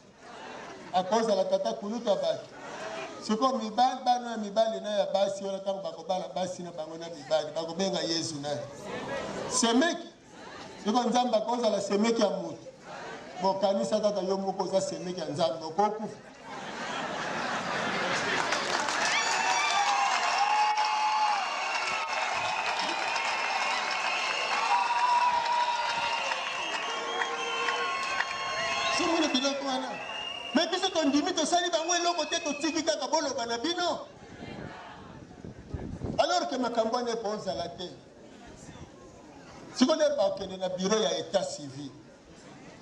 akoza la tata kulutu abaki. C'est comme mibali bana mibali na ya basi wana tangu bakobala basi na bango na mibali bakobenga Yesu na semeki c'est comme nzamba koza la semeki ya mutu bo kanisa tata yo moko za semeki ya nzamba okoku simule biloko wana. Mais puisque ton limite au sali bango eloko te to tiki kaka bolo banabino. Alors que makambo ne pose à la terre. Si on est pas na bureau ya état civil.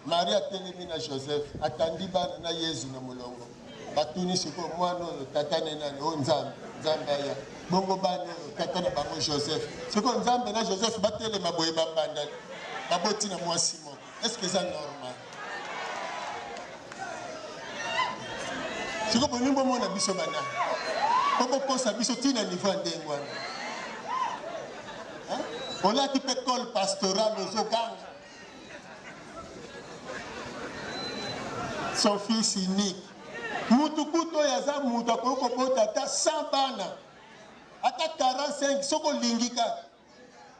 Marie a telemi na Joseph atandi bana na Yesu na molongo. Batuni siko mwana tata nena no nzambe ya. Bongo bana tata na bango Joseph. Siko nzambe na Joseph batele maboye bambanda. Baboti na mwasi moko. Est-ce que c'est normal? Si vous avez un biso bana, comment penser biso tina niveau ndengwana? On a qui école pastorale aux Ogang. Son fils unique. Mutukuto yaza mutako ko bota ta 100 bana. Ata 45 soko lingika.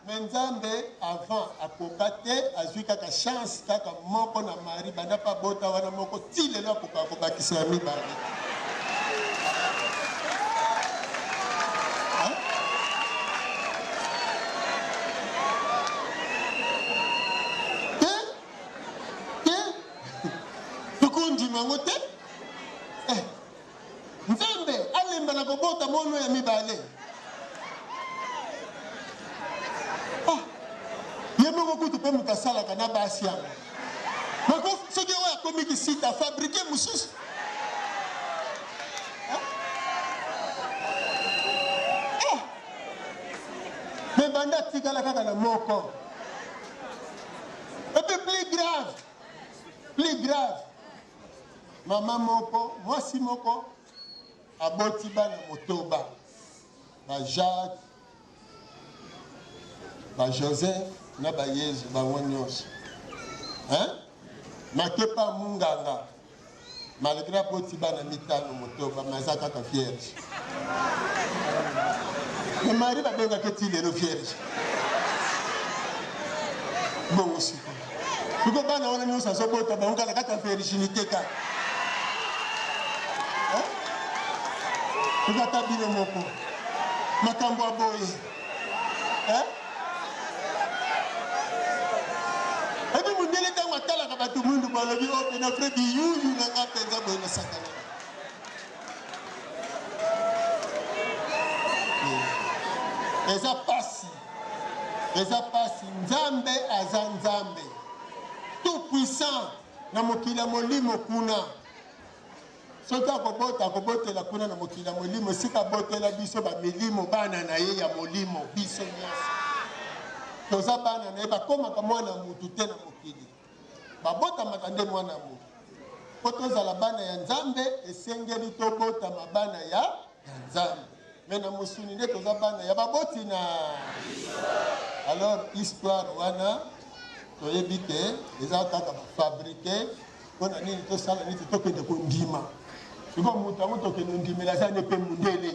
mais Nzambe avant akoka te azwi kaka chance kaka moko na mari banda pa bota wana moko ti lelo akoka kobakisa ya mibale. Tukundima ngote Nzambe alemba na kobota mono ya mibale. Yemoko kutu pe mukasala kana basi yango. Mako soki oya komi kisita fabriquer mususu. Mais banda tikala kaka na moko. Et puis plus grave. Maman moko, mwasi moko aboti bana motoba. Ba Jacques, ba Joseph, na ba Yesu bango nyonso. Makepa munganga. Malgré aboti bana mitano motoba mazaka ka vierge. Mais Marie va benga ke ti lelo vierge. Bon aussi. Tuko bana wana nyonso azobota bango na kata virginité ka. Tukata bino moko. Makambo aboye. Ebi mundele tango atala ka batu mundu kwa lobi ope na fredi yuyu na ngapenza boye na satana. Eza pasi Nzambe aza Nzambe. Tout puissant na mokila molimo kuna. Soki akobotela kuna na mokila molimo sika botela biso ba milimo bana na ye ya molimo biso nyonso. Toza bana na ye bakomaka mwana mutu te na mokili. Babotamaka nde mwana mutu. Po tozala bana ya Nzambe esengeli tobotama bana ya Nzambe. Mais na musuni nde toza bana ya baboti na. Alors histoire wana toyebi te eza kaka fabriquer mpona nini tosala nini tokende kondima. Siko mutu yango tokende ondimela aza nde mpe mundele.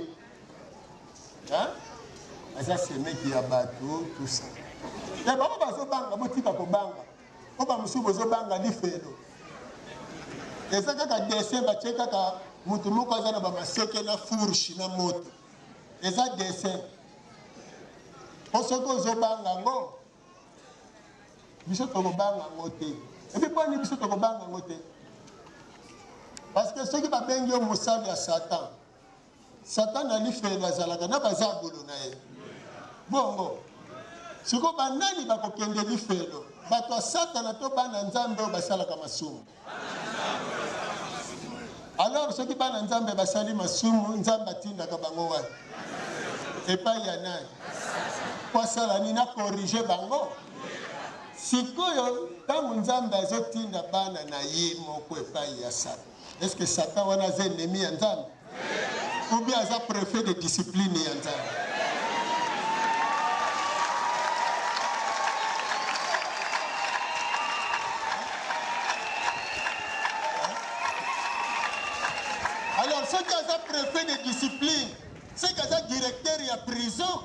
Aza semeki ya bato tout ça. Ya bango bazobanga botika kobanga. Po bamosusu bozobanga lifelo. Eza kaka dessin batie kaka mutu moko aza na bamaseke na fourche na moto. Eza dessin. Po soki ozobanga ngo biso tokobanga ngo te. Epi poni biso tokobanga ngo te. Parce que soki babengi yo mosali ya Satan. Satan alifelo azalaka na bazabolo na ye. Bongo. Siko banani bakokende lifelo. Bato Satan to bana Nzambe oyo basalaka masumu. Alors soki bana Nzambe basali masumu Nzambe atindaka bango wapi? Epai ya nani? Kwa sala nini na corriger bango? Sikoyo tangu Nzambe azotinda bana na ye moko epai ya Satan. Est-ce que Satan wana aza ennemi ya Nzambe? Ou bien aza préfet de discipline ya Nzambe? Alors ceux qui aza préfet de discipline, c'est qu'il y directeur à prison.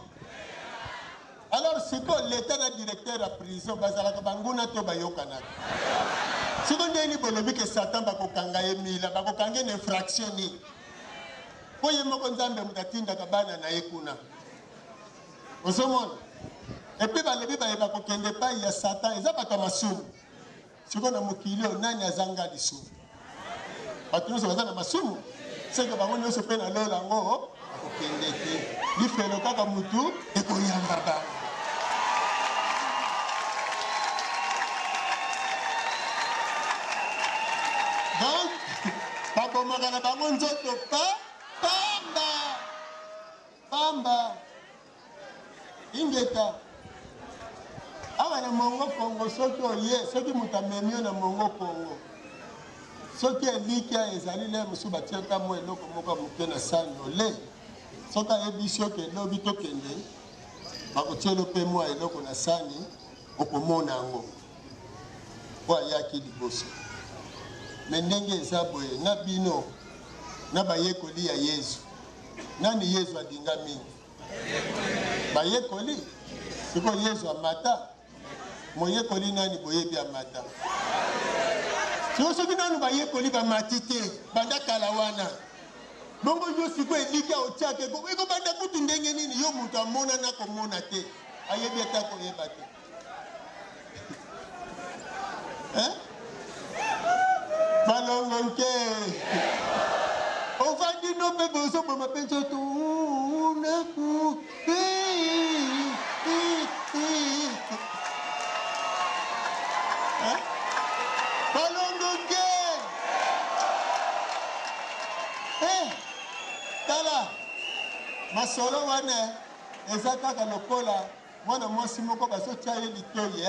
Alors c'est quoi l'état de directeur à prison? Bazalaka banguna to bayokana. Si on dit ni que Satan va kokanga emila, va kokanga une infraction ni. Poye moko Nzambe mutatinda kabana na ekuna. Osomon. Et puis balebi ba kokende pa ya Satan, eza bato masumu. Siko na mokili nani azanga lisumu. Bato nyonso bazana masumu. C'est que bango nyonso pe na lola ngo akokende te. Lifelo kaka mutu ekoyamba ba. Donc, babomaka na bango nzoto pamba ingeta awa na mongo Kongo soki oye soki mutu amemi yo na mongo Kongo soki elikia ezali le mosusu batiaka mwa eloko moko moke na sani ole soki ayebi soki elobi tokende bakotielo mpe mwa eloko na sani okomona yango po ayaki liboso. Me ndenge eza boye na bino na bayekoli ya Yesu nani Yesu adinga mingi bayekoli C'est quoi Yesu amata? Moye koli nani boye bi amata. So so binanu ba ye koli ba matite banda kalawana. Bongo yo siko elika otiake ko eko banda kutu ndenge nini yo mutu amona na komona te. Ayebi ata ko yeba te. Hein? Balongonke. On va dire non mais bozo pour ma pension tout na ku. Hein? Balongonke. Tala. Masolo wana ezaka ka lokola mwana mwasi moko baso tia ye litoyi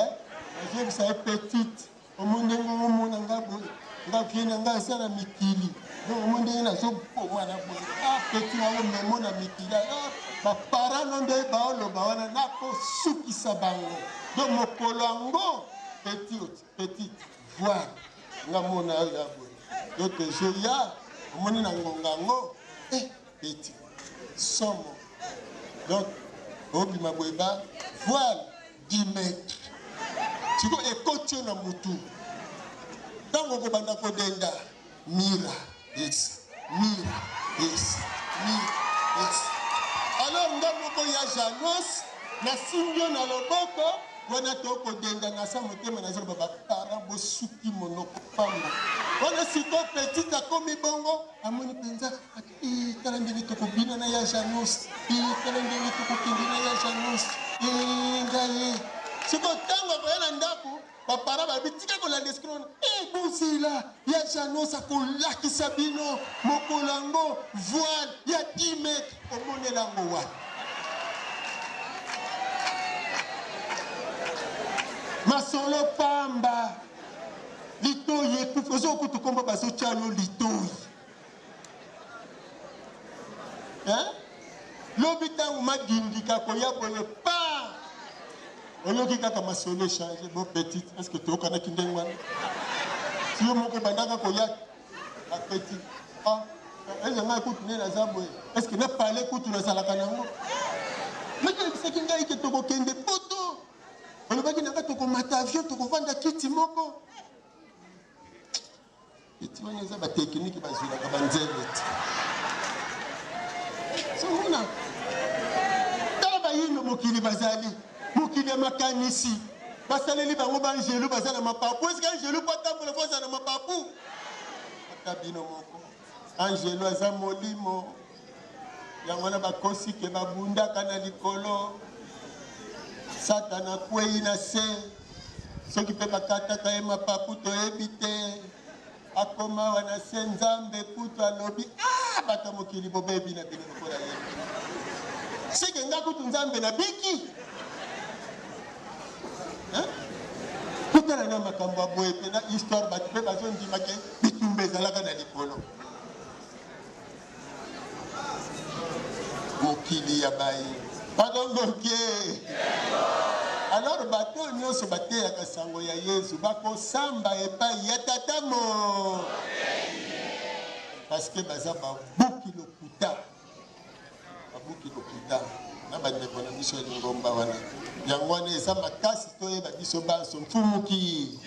je vous savez petite au monde ngomona ngabo ngakina ngasana mikili no monde ina so mwana boy petit na memona mikili ba parano nde ba lo ba wana na ko sukisa bango do mokolo petite voir ngamona ya boy yo te joya omoni na ngongango petit somo donc obi mabweba voile 10 mètres siko ekotio na mutu tango ko banda ko denda mira yes alors ndamoko ya Janos na simbio na loboko wana toko denda na sa motema na zero baba para bo suki monoko pamba wana siko petit akomi bongo amoni penza tala ndini toko bina na ya Janos tala ndini toko kindina ya Janos ngai siko tango bayana ndaku bapara babitika kolanda skron busila ya Janos akolakisa bino mokolango voile ya 10 mètres omonelango wa masolo pamba litoyi ekufa kutukomba baso chalo litoyi lobi tango magindika koya boye pa oyoki kaka masolo change bo petite est-ce que tokana kindenge wana si yo moko bandaka koya a petit ezanga kutu nena za boye est-ce que na parler kutu na salaka nango mais c'est kinga ike toko kende poto olobaki nanga tokomata avion tokovanda kiti moko eti wana eza bateknike bazwilaka banzembe ti somona tala bayindo mokili bazali mokili ya makanisi basaleli bango baangelu baza na mapapu eske angelu po atambola fo aza na mapapu ata bino moko angelu aza molimo yango wana bakosi ke babundaka na likolo satana kwei na se soki mpe bakataka ye mapapu toyebi te akoma wana se nzambe kutu alobi bato mokili bobebi na bino lokola ye seke nga kutu nzambe na biki kutala na makambo ya boye mpe na histoire bato mpe bazondimake bitumba ezalaka na likolo mokili ya baye badongoke alors bato nyonso bateyaka sango ya Yesu bakosamba epai ya tatamo parce que baza babuki lokuta na bandeko na biso elingomba wana yango wana eza makasi toyeba biso banso mfumuki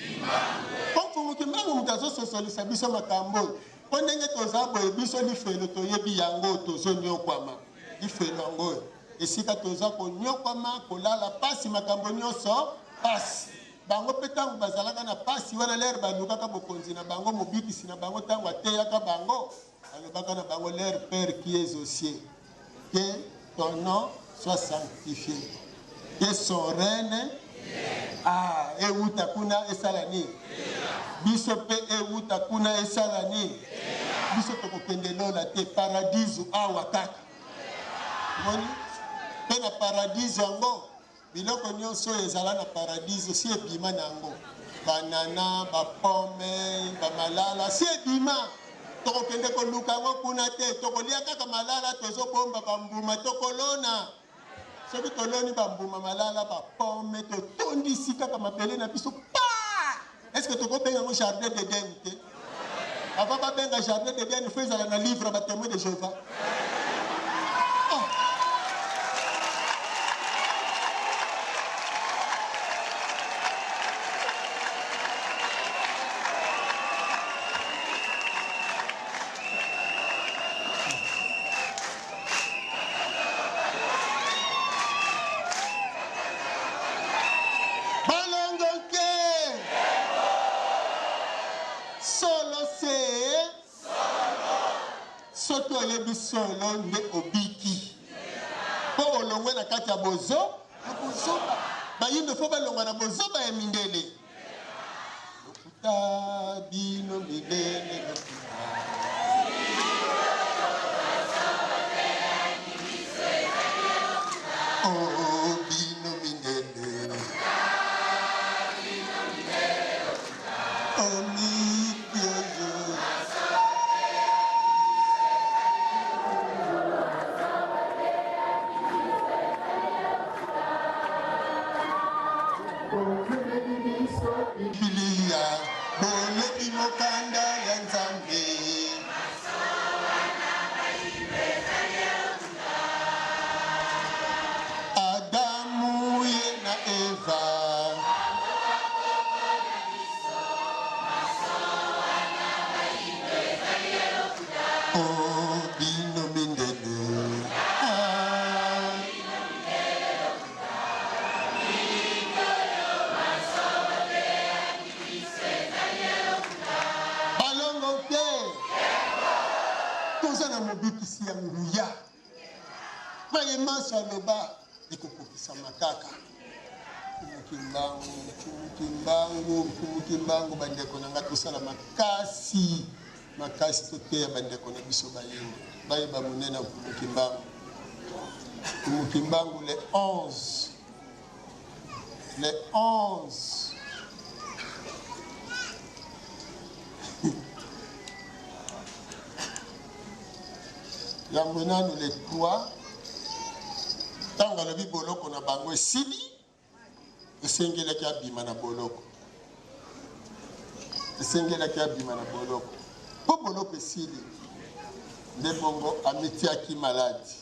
mbango moto azososolisa biso makambo mpo ndenge toza boye biso lifelo toyebi yango tozonyokwama lifelo yango esika toza konyokwama kolala pasi makambo nyonso pasi bango mpe ntango bazalaka na pasi wana lere balukaka bokonzi na bango mobikisi na bango ntango ateyaka bango alobaka na bango lere père qui est aux cieux que ton nom soit sanctifié que son règne euta kuna esala nini biso mpe euta kuna esala nini biso tokokende lola te paradiso awa kaka moni mpe na paradiso yango biloko nyonso ezala na paradiso si ebima na yango banana bapome bamalala si ebima tokokende koluka yango kuna te tokolia kaka malala tozobomba bambuma tokolona soki toloni bambuma malala bapome totondisi kaka mabele na biso pa est-ce que tokobenga yango jardin d'Eden te avant babenga jardin d'Eden fo ezala na livre batémoin de Jéhovah olebi solo nde obiki. Po olongwe na kati ya bozo, na bozoba. Bayindo fo balongwa na bozoba ya mindele. Lokuta bino mindele lokuta. Oh bino mindele. Oh mi piozo. Bilia, bole imokanda ya Nzambe. Adamu ye na Eva. Oh, bino mindele. Balongo te. Toza na mobikisi ya nguya. Maye maso aloba ekokokisa makaka. Kimbangu bandeko na nga tosala makasi. Makasi toteya bandeko na biso bayendo. Bayeba monene Kimbangu. Kimbangu le 11. Le 11. Yango nanu le 3. Tanga lobi boloko na bango esili. Esengelaki abima na boloko. Esengelaki abima na boloko. Po boloko esili. Nde bongo amitiaki maladi.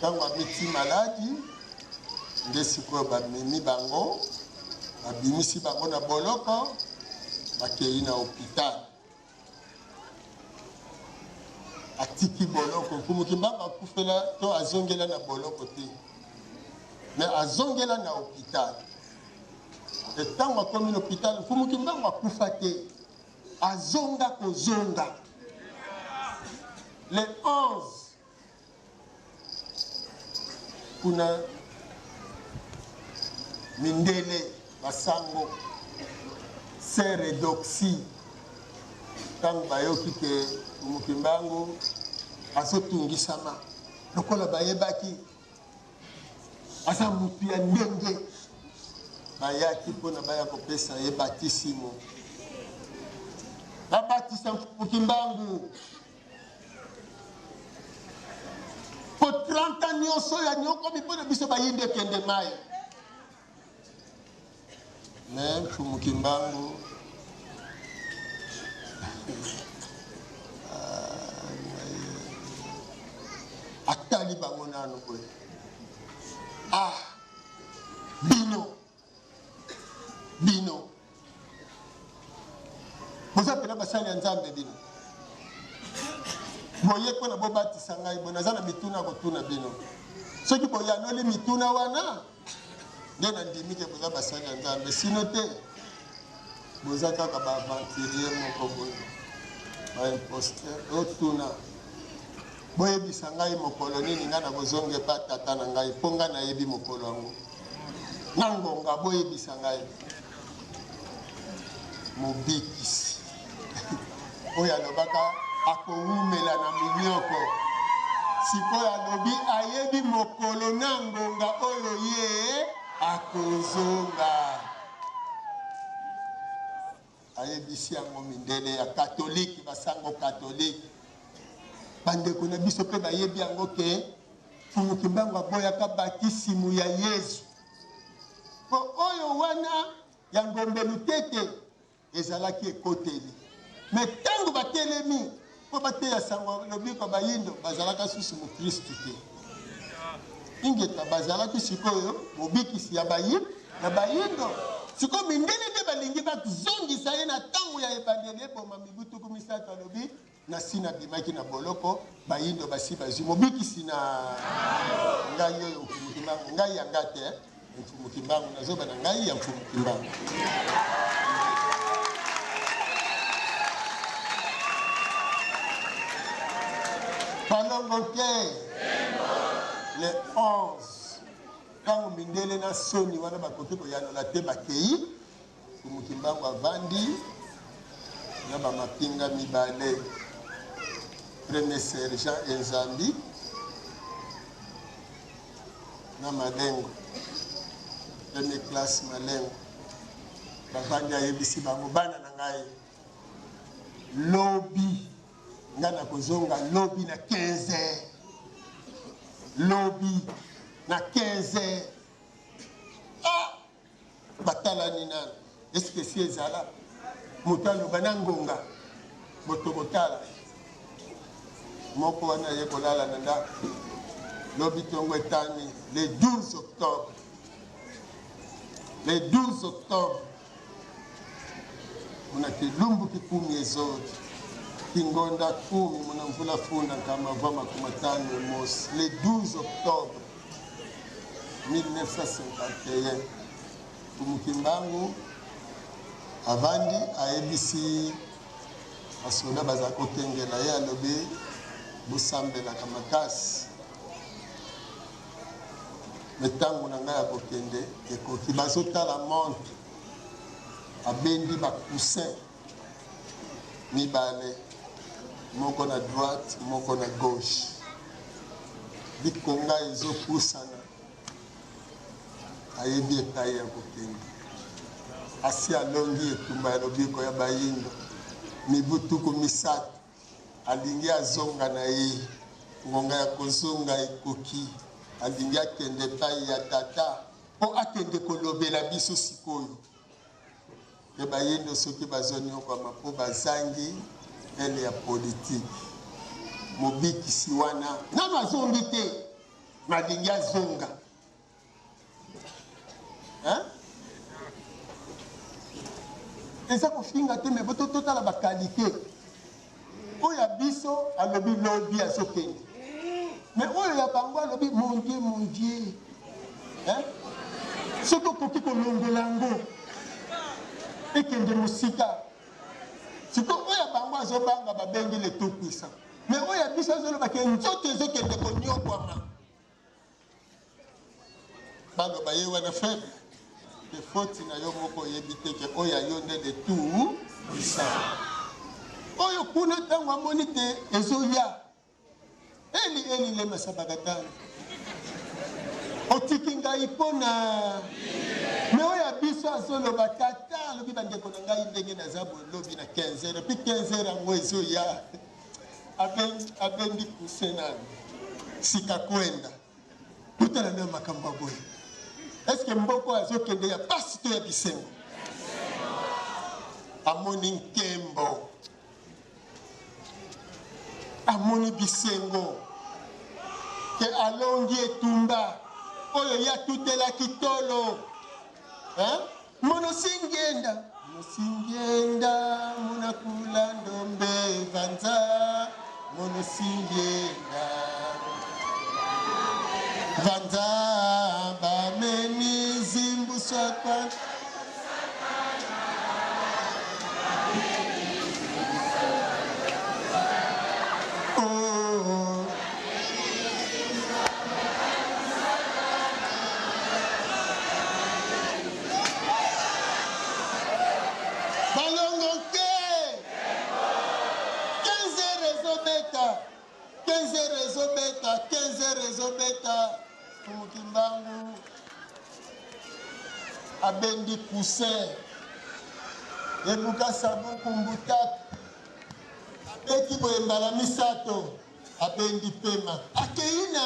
Tango amiti maladi. Nde sikoyo bamemi bango. Babimisi bango na boloko. Bakei na hôpital. Atiki boloko. Kimbangu akufela to azongela na boloko te. Mais azongela na hôpital. Et tant que comme l'hôpital, Kimbangu akufa te. Azonga kozonga. Le 11. Kuna mindele basango sere doxy. Tant bayoki ke Kimbangu azotungisama. Lokola bayebaki asa mutu ya ndenge bayaki mpona baya kopesa ye batisimo. Babatisa Kimbangu po 30 ans nyonso ya nyoko mipona biso bayinde kende mai. Mais Kimbangu atali bango nano boye. Ah, bino. Boza pena basali ya Nzambe bino. Boye kwa na bobatisa ngai bona zana mituna kotuna bino. Soki boya noli mituna wana. Nde na ndimike boza basali ya Nzambe. Sino te. Boza kaka ba aventurier moko boye. Ba imposteur otuna. Boye bisa ngai mokolo nini nga na kozonge pa tata na ngai ponga na yebi mokolo yango. Nangonga boye bisa ngai. Mobikisi. Oya lobaka akowumela na minyoko. Sikoyo alobi ayebi mokolo nangonga oyo ye akozonga. Ayebisi yango mindele ya katoliki basango katoliki. Bandeko na biso pe bayebi yango ke Kimbangu aboyaka batisimu ya Yesu. Po oyo wana ya ngombelu tete ezalaki ekoteli. Me tango batelemi po bateya sango lobi kwa bayindo bazalaka susu mu Kristu te. Ingeta bazalaki sikoyo mobikisi ya bayindo. Siko mindele te balingi bazongisa ye na tango ya ebandeli eboma mibutu kumisaka lobi na sina bimaki na boloko bayindo basi bazwi mobikisi na ngai oyo Kimbangu ngai yanga te Kimbangu nazoba na ngai ya Kimbangu. Balongoke. Le 11. Quand Mindele na soni wana bakoki koyanola te bakei. Kumukimbangu avandi. Yaba mapinga mibale. Premier sergent Enzambi. Na Malengo. Premier classe Malengo. Bavandi ayebisi bango bana na ngai. Lobby. Ngana kozonga lobby na 15 heures. Lobby na 15 heures. Ah! Batala ni nani? Est-ce que si ezala? Mutalo banangonga. Botobotala. Moko wana yekolala nanda. Lobby tongo etani le 12 octobre. Le 12 octobre. Muna kilumbu kikumi ezote. Kingonda kumi muna mvula funda kama vama kumatano mosi. Le 12 octobre 1951. Kumukimbangu avandi aebisi asoda baza kotengela ye alobi busambela kamakasi. Metangu na ngai ya kokende ekoki bazotala montre abendi bacoussin mibale moko na droite moko na gauche bikonga ezopusana ayebi epai ya kokende asi alongi etumba ya lobiko ya bayindo mibutuku misato alingi azonga na ye ngonga ya kozonga ekoki alingi akende epai ya tata mpo akende kolobela biso sikoyo ke bayindo soki bazonyokama mpo bazangi ele ya politiki mobikisi wana nano azongi te malingi azonga eza kofinga te me bototala bakalite oyo ya biso alobi lobi azokende me oyo ya bango alobi mon dieu soki okoki kolongola yango ekende mosika sikoyo oyo ya bango azobanga babengi le tout puissant me oyo ya biso azolobaki nzoto ezokende konyokwama baloba ye wana faible efoti na yo moko oyebi teke oyo ayo nde le tout puissant oyo kuna ntango amoni te ezoya eli le masabakatana otiki ngai mpona me oyo ya biso azoloba tata alobi bandeko na ngai ndenge naza bolobi na 15 heures epi 15 heures yango ezoya abendi kuse nani sika kwenda kutala na makambo ya boye eske mboko azokende ya pasi to ya bisengo amoni nkembo amoni bisengo ke alongi etumba oyo yatutelaki tolo monosingenda monakula ndombe vanza monosingenda vanza bameni zimbu swakwa Rezobeta kumukimbangu abendi poussin ebuka sabuku mbutatu abeki boyembala misato abendi pema akeina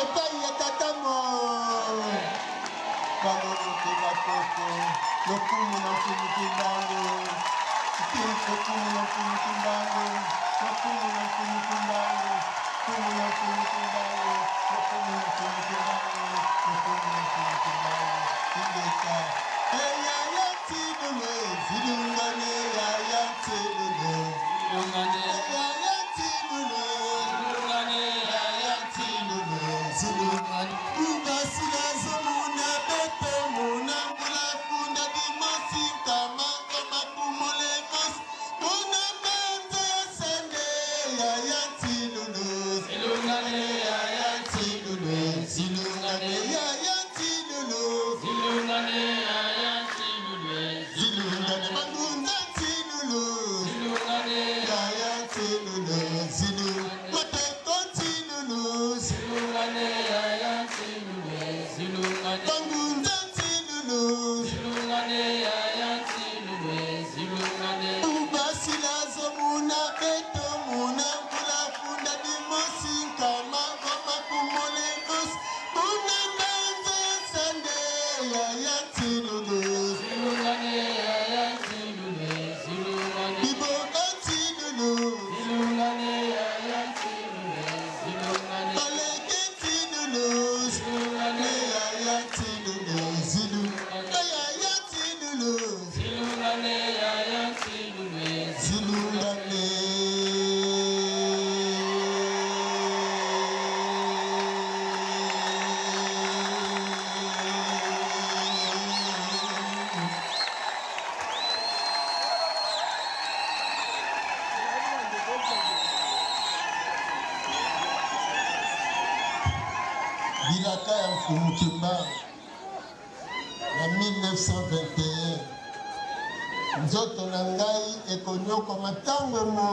epai ya tatamo balokoke bakoko lokumu na kumukimbangu lokumu na kumukimbangu lokumu na kumukimbangu Yeah. Bangunza tilulu Ubasilazo muna beto muna Kula funda dimosi Kama goma kumole bus Muna banza sande ya tilulu Biboka tilulu Baleke tilulu ya tilulu Zilu ya tilulu Zilulane Bilaka ya Mfumu Kimbangu na 1921 nzoto na ngai ekonyokoma ntango mo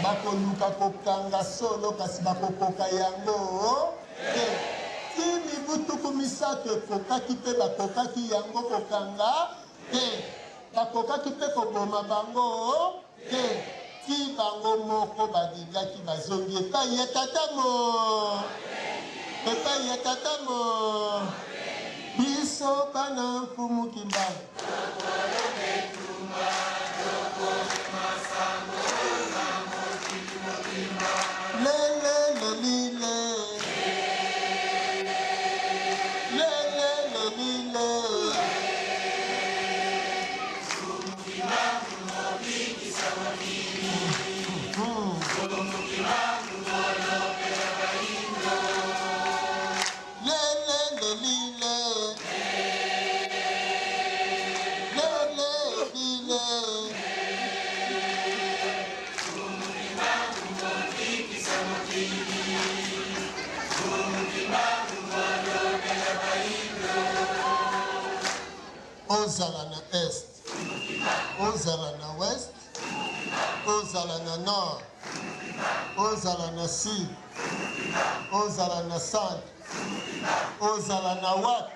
bakoluka kokanga solo kasi bakokoka yango te ti mibutuku misato ekokaki mpe bakokaki yango kokanga te bakokaki mpe koboma bango te ti bango moko balingaki bazongi epai ya tatamo epai ya tatamo biso bana Mfumu Kimbangu ozala na est, ozala na west, ozala na nord, ozala na sud, ozala na centre, ozala na wat.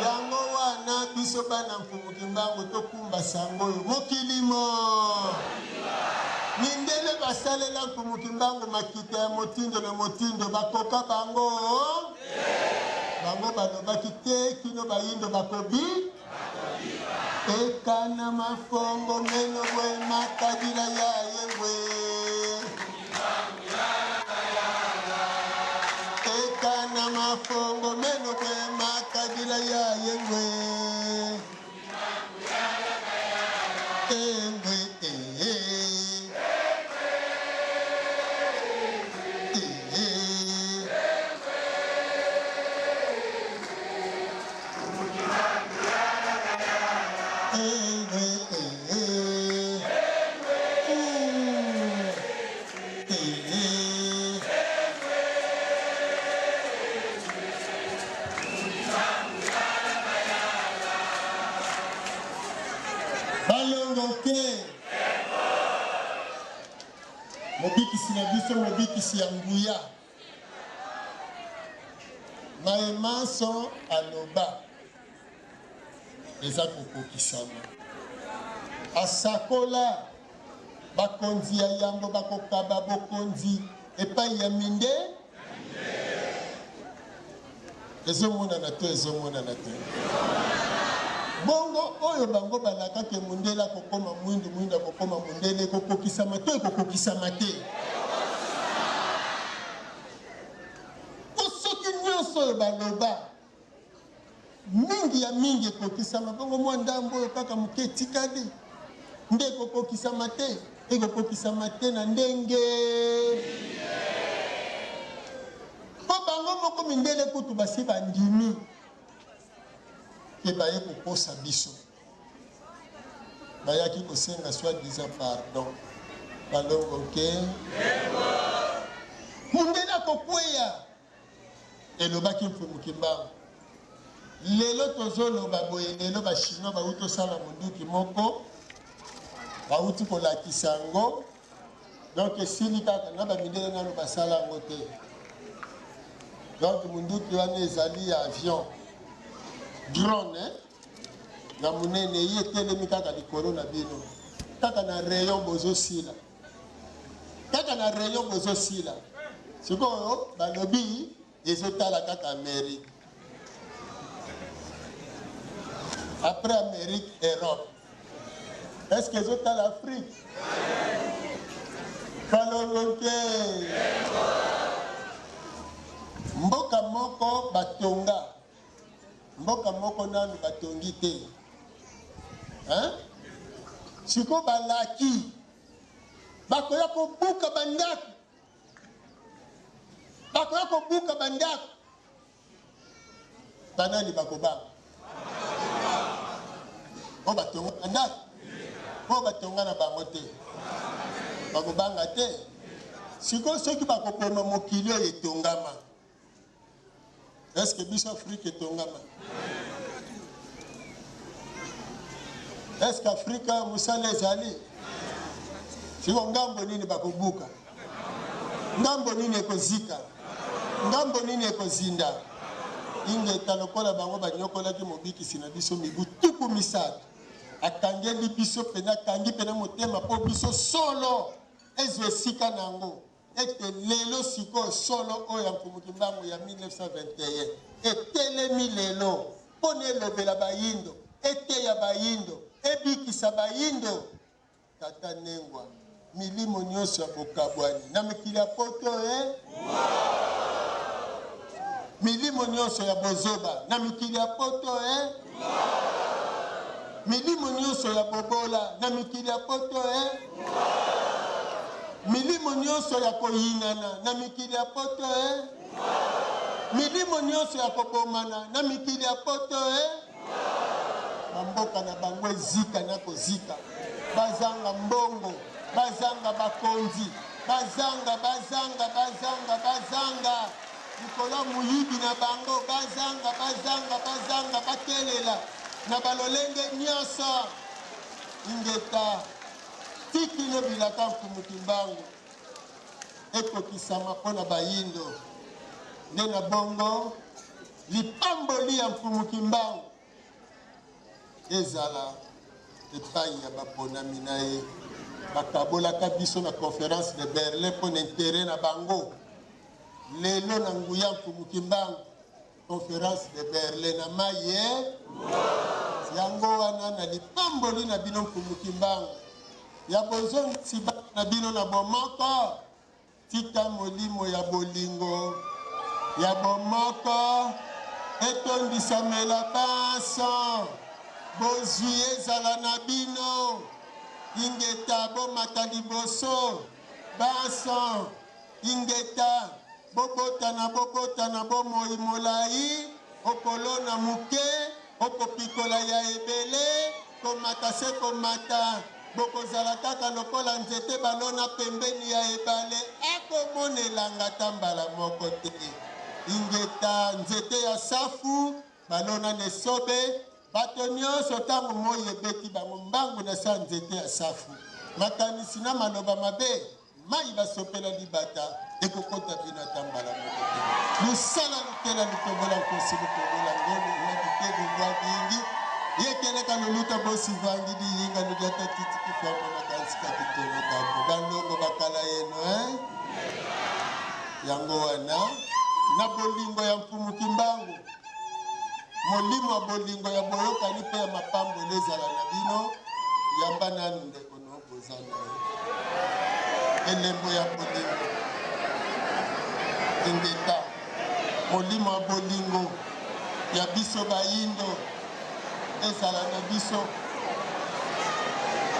Yango wana biso bana Mfumu Kimbangu tokumba sango yo mokilimo. Mindele basalela Mfumu Kimbangu makita ya motindo na motindo bakoka bango. Bango balobaki te kino bayindo bakobi. Ekana mafongo meno bwe makabila ya yewe. Ekana mafongo meno bwe makabila ya yewe. Mobikisi na biso mobikisi ya nguya maemaso aloba eza kokokisama asakola bakonzi ya yambo bakokaba bokonzi epai ya minde ezomonana to ezomonana te bongo oyo bango balakaki mundele akokoma mwindu mwindu akokoma mundele ekokokisama to ekokokisama te po soki nyonso oyo baloba mingi ya mingi ekokisama bongo mwa ndambo oyo kaka moke etikali nde ekokokisama te ekokokisama te na ndenge po bango moko mindele kutu basi bandimi ke baye kokosa biso bayaki kosenga soi-disant pardon balongo ke mundele akokweya elobaki Mfumu Kimbangu lelo tozoloba boye lelo bachinois bauti osala monduki moko bauti kolakisa yango donc esili kaka na bamindele nano basala yango te donc monduki wana ezali ya avion drone na monene ye etelemi kaka likolo na bino kaka na rayon bozosila kaka na rayon bozosila sikoyo balobi ezotala kaka Amérique après Amérique Europe est-ce que ezotala Afrique kalongoke mboka moko batonga mboka moko nanu batongi te hein siko balaki bakoya kobuka bandako bakoya kobuka bandako banani bakobanga o batonga bandako o batonga na bango te bakobanga te siko soki bakopema mokili oyo etongama est-ce que biso Afrique etongama est-ce qu'Afrique musala ezali siko ngambo nini bakobuka ngambo nini ekozika ngambo nini ekozinda ingeta lokola bango banyokolaki mobikisi na biso mibu tuku misato akangeli biso pena kangi pena motema po biso solo ezwe sika nango ete lelo siko solo oyo mpumuki mbango ya 1921 etelemi lelo pone elobela bayindo eteya bayindo ebikisa bayindo tata nengwa milimo nyonso ya bokabwani na mikili ya poto milimo nyonso ya bozoba na mikili ya poto milimo nyonso ya bobola na mikili ya poto milimo nyonso ya koyinana na mikili ya poto milimo nyonso ya kobomana na mikili ya poto bamboka na bango ezika na kozika bazanga mbongo bazanga bakonzi bazanga likolo muyibi na bango bazanga batelela na balolenge nyonso ingeta tikino bilaka mpumuki mbangu ekokisama mpona bayindo nde na bongo lipamboli ya mpumuki mbangu ezala epai ya baponami na ye bakabolaka biso na conférence de Berlin mpona intere na bango lelo na nguya mpumuki mbangu conférence de Berlin na maye yango wana na lipamboli na bino mpumuki mbangu ya bozongisi bana na bino na bomoko tika molimo ya bolingo ya bomoko etondisamela baso bozwi ezala na bino ingeta bomata liboso baso ingeta bobotana bomoi molai okolona muke okopikola ya ebele komata se komata bokozala kaka lokola nzete balona pembeni ya ebale akomonelanga ta mbala moko te ingeta nzete ya safu balona nesobe bato nyonso ntango moi ebeti bango mbangu na sa nzete ya safu makanisi na maloba mabe mai basopela libata ekokota bino ata mbala moko te losala lutela lutobola nkosi lutobola ngolu na bitego bwa bingi yekeleka loluta bosivangi diyinga ludiata titiki famo makansika kitono kako bandongo bakala yeno yango wana na bolingo ya mpumuki mbangu molimo ya bolingo ya boyokani mpe ya mapambolo ezala na bino yamba nanu ndeko noboza na elembo ya bolingo ingeta molimo ya bolingo ya biso bayindo ezala na biso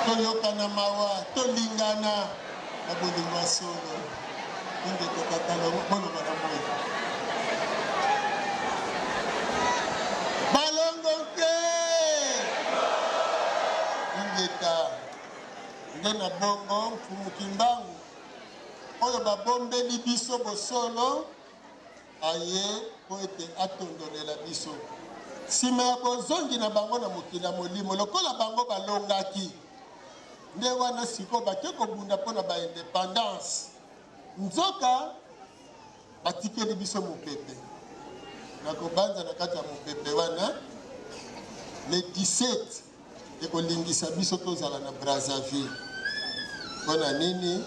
toyokana mawa tolingana na bolingo ya solo ingeta kakala boloba na moyo nde na bongo mpumuki mbangu oyo babombeli biso bosolo aye po ete atondolela biso sima ya bozongi na bango na mokili ya molimo lokola bango balongaki nde wana sikoyo bake kobunda mpo na baindependance nzoka batikeli biso mopepe na kobanza na kati ya mopepe wana le 17 ekolingisa biso tozala na Brazzaville mpo na nini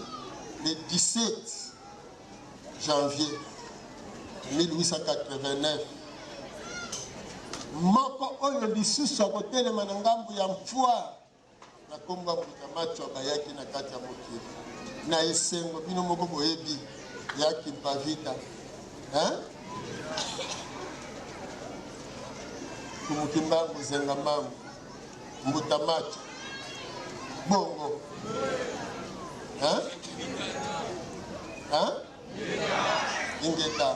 le 17 janvier 1889 moko oyo lisusu akotelema na ngambu ya mpwa na kombo ya Mbuta-Macho bayaki na kati ya mokili na esengo bino moko boyebi yaki mpavita kumukimbangu zenga mambo Mbuta-Macho bongo ingeta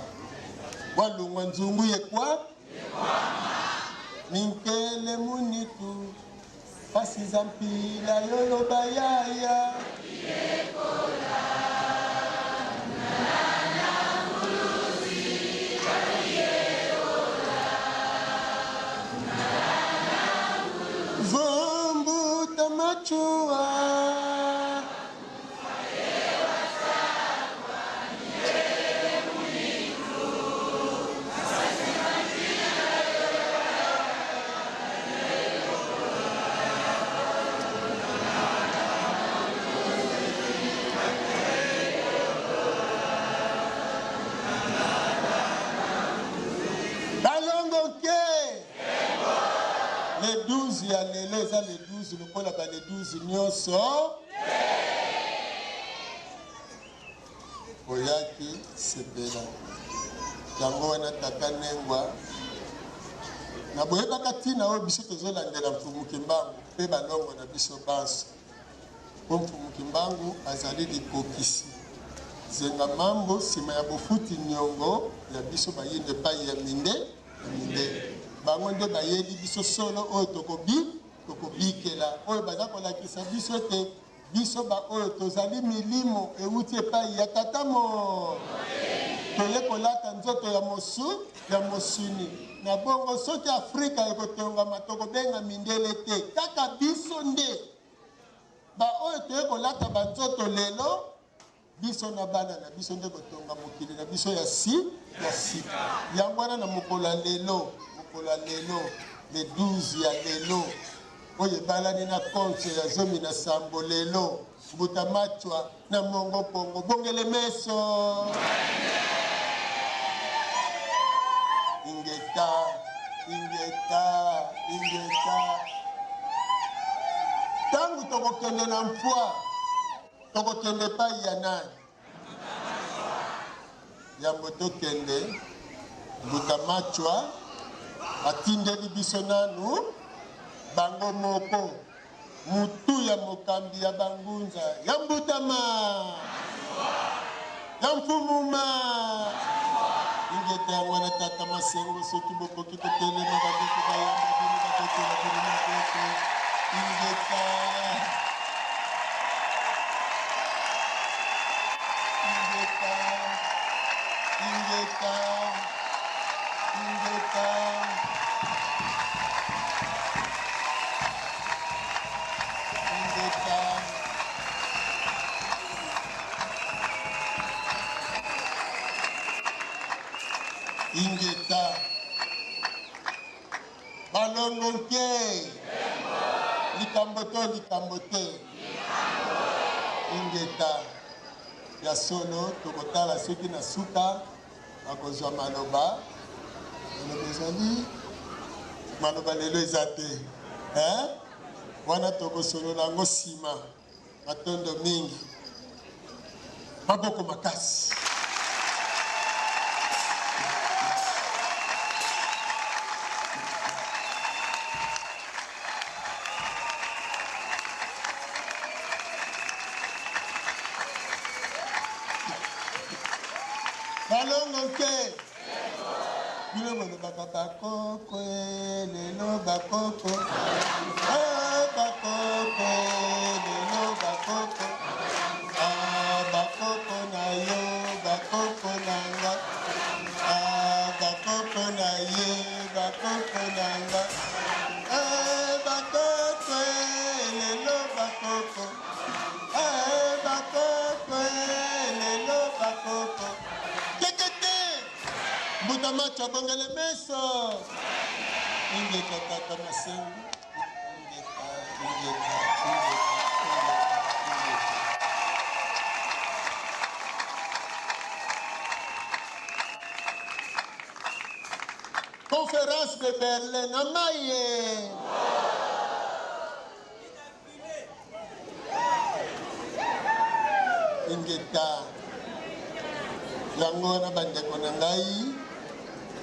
walungwa nzungu yekwa minkele munitu pasi za mpila yoloba yaya Mbuta-Macho le 12 ya lelo eza le 12 lokola ba le 12 nyonso oyaki sepela yango wana tata nengwa na boyebaka ntina oyo biso tozolandela Mfumukimbangu mpe balongo na biso banso mpo Mfumukimbangu azali likokisi zenga mambo nsima ya bofuti niongo ya biso bayinde epai ya minde bango nde bayeli biso solo oyo tokobikela oyo baza kolakisa biso ete biso baoyo tozali milimo euti epai ya tatamo toye kolata nzoto ya mosuni na bongo soki Afrika ekotongama tokobenga mindele te kaka biso nde baoyo toye kolata banzoto lelo biso na bana na biso nde kotonga mokili na biso ya sika yango wana na mokolo ya lelo le 12 ya lelo oyo ebalani na konse ya zomi na sambo lelo Mbuta-Macho na mongo pongo bongele meso ingeta tangu tokokende na mpwa tokokende epai ya nani yambo tokende Mbuta-Macho atindeli biso nanu bango moko mutu ya mokambi ya bangunza ya Mbutama ya Mfumuma ingete yango na tata Masengo soki bokoki kotelema bandeko bayamba bino bakotela bino maboko ingeta ingeta balongo nke likambo te ingeta ya solo tokotala soki na suka akozwa maloba ezali maloba lelo eza te wana tokosolola yango nsima matondo mingi maboko makasi balongo nke bino bolobaka bakoko lelo bakoko bakoko lelo bakoko bakoko na yo bakoko na nga bakoko na ye bakoko na chabongele mesa. Ingeka tata masengu. Ingeka. Conférence de Berlin, Amaye. Ingeta. Yango na bandeko na ngai.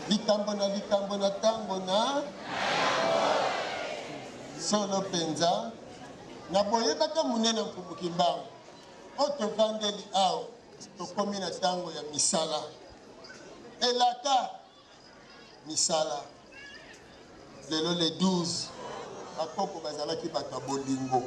Likambo na tango na. Solo penza. Na boyebaka munene mkumbuki mbango. Oto vandeli ao. Tokomi na tango ya misala. Elaka. Misala. Lelo le 12. Akoko bazalaki bata bolingo.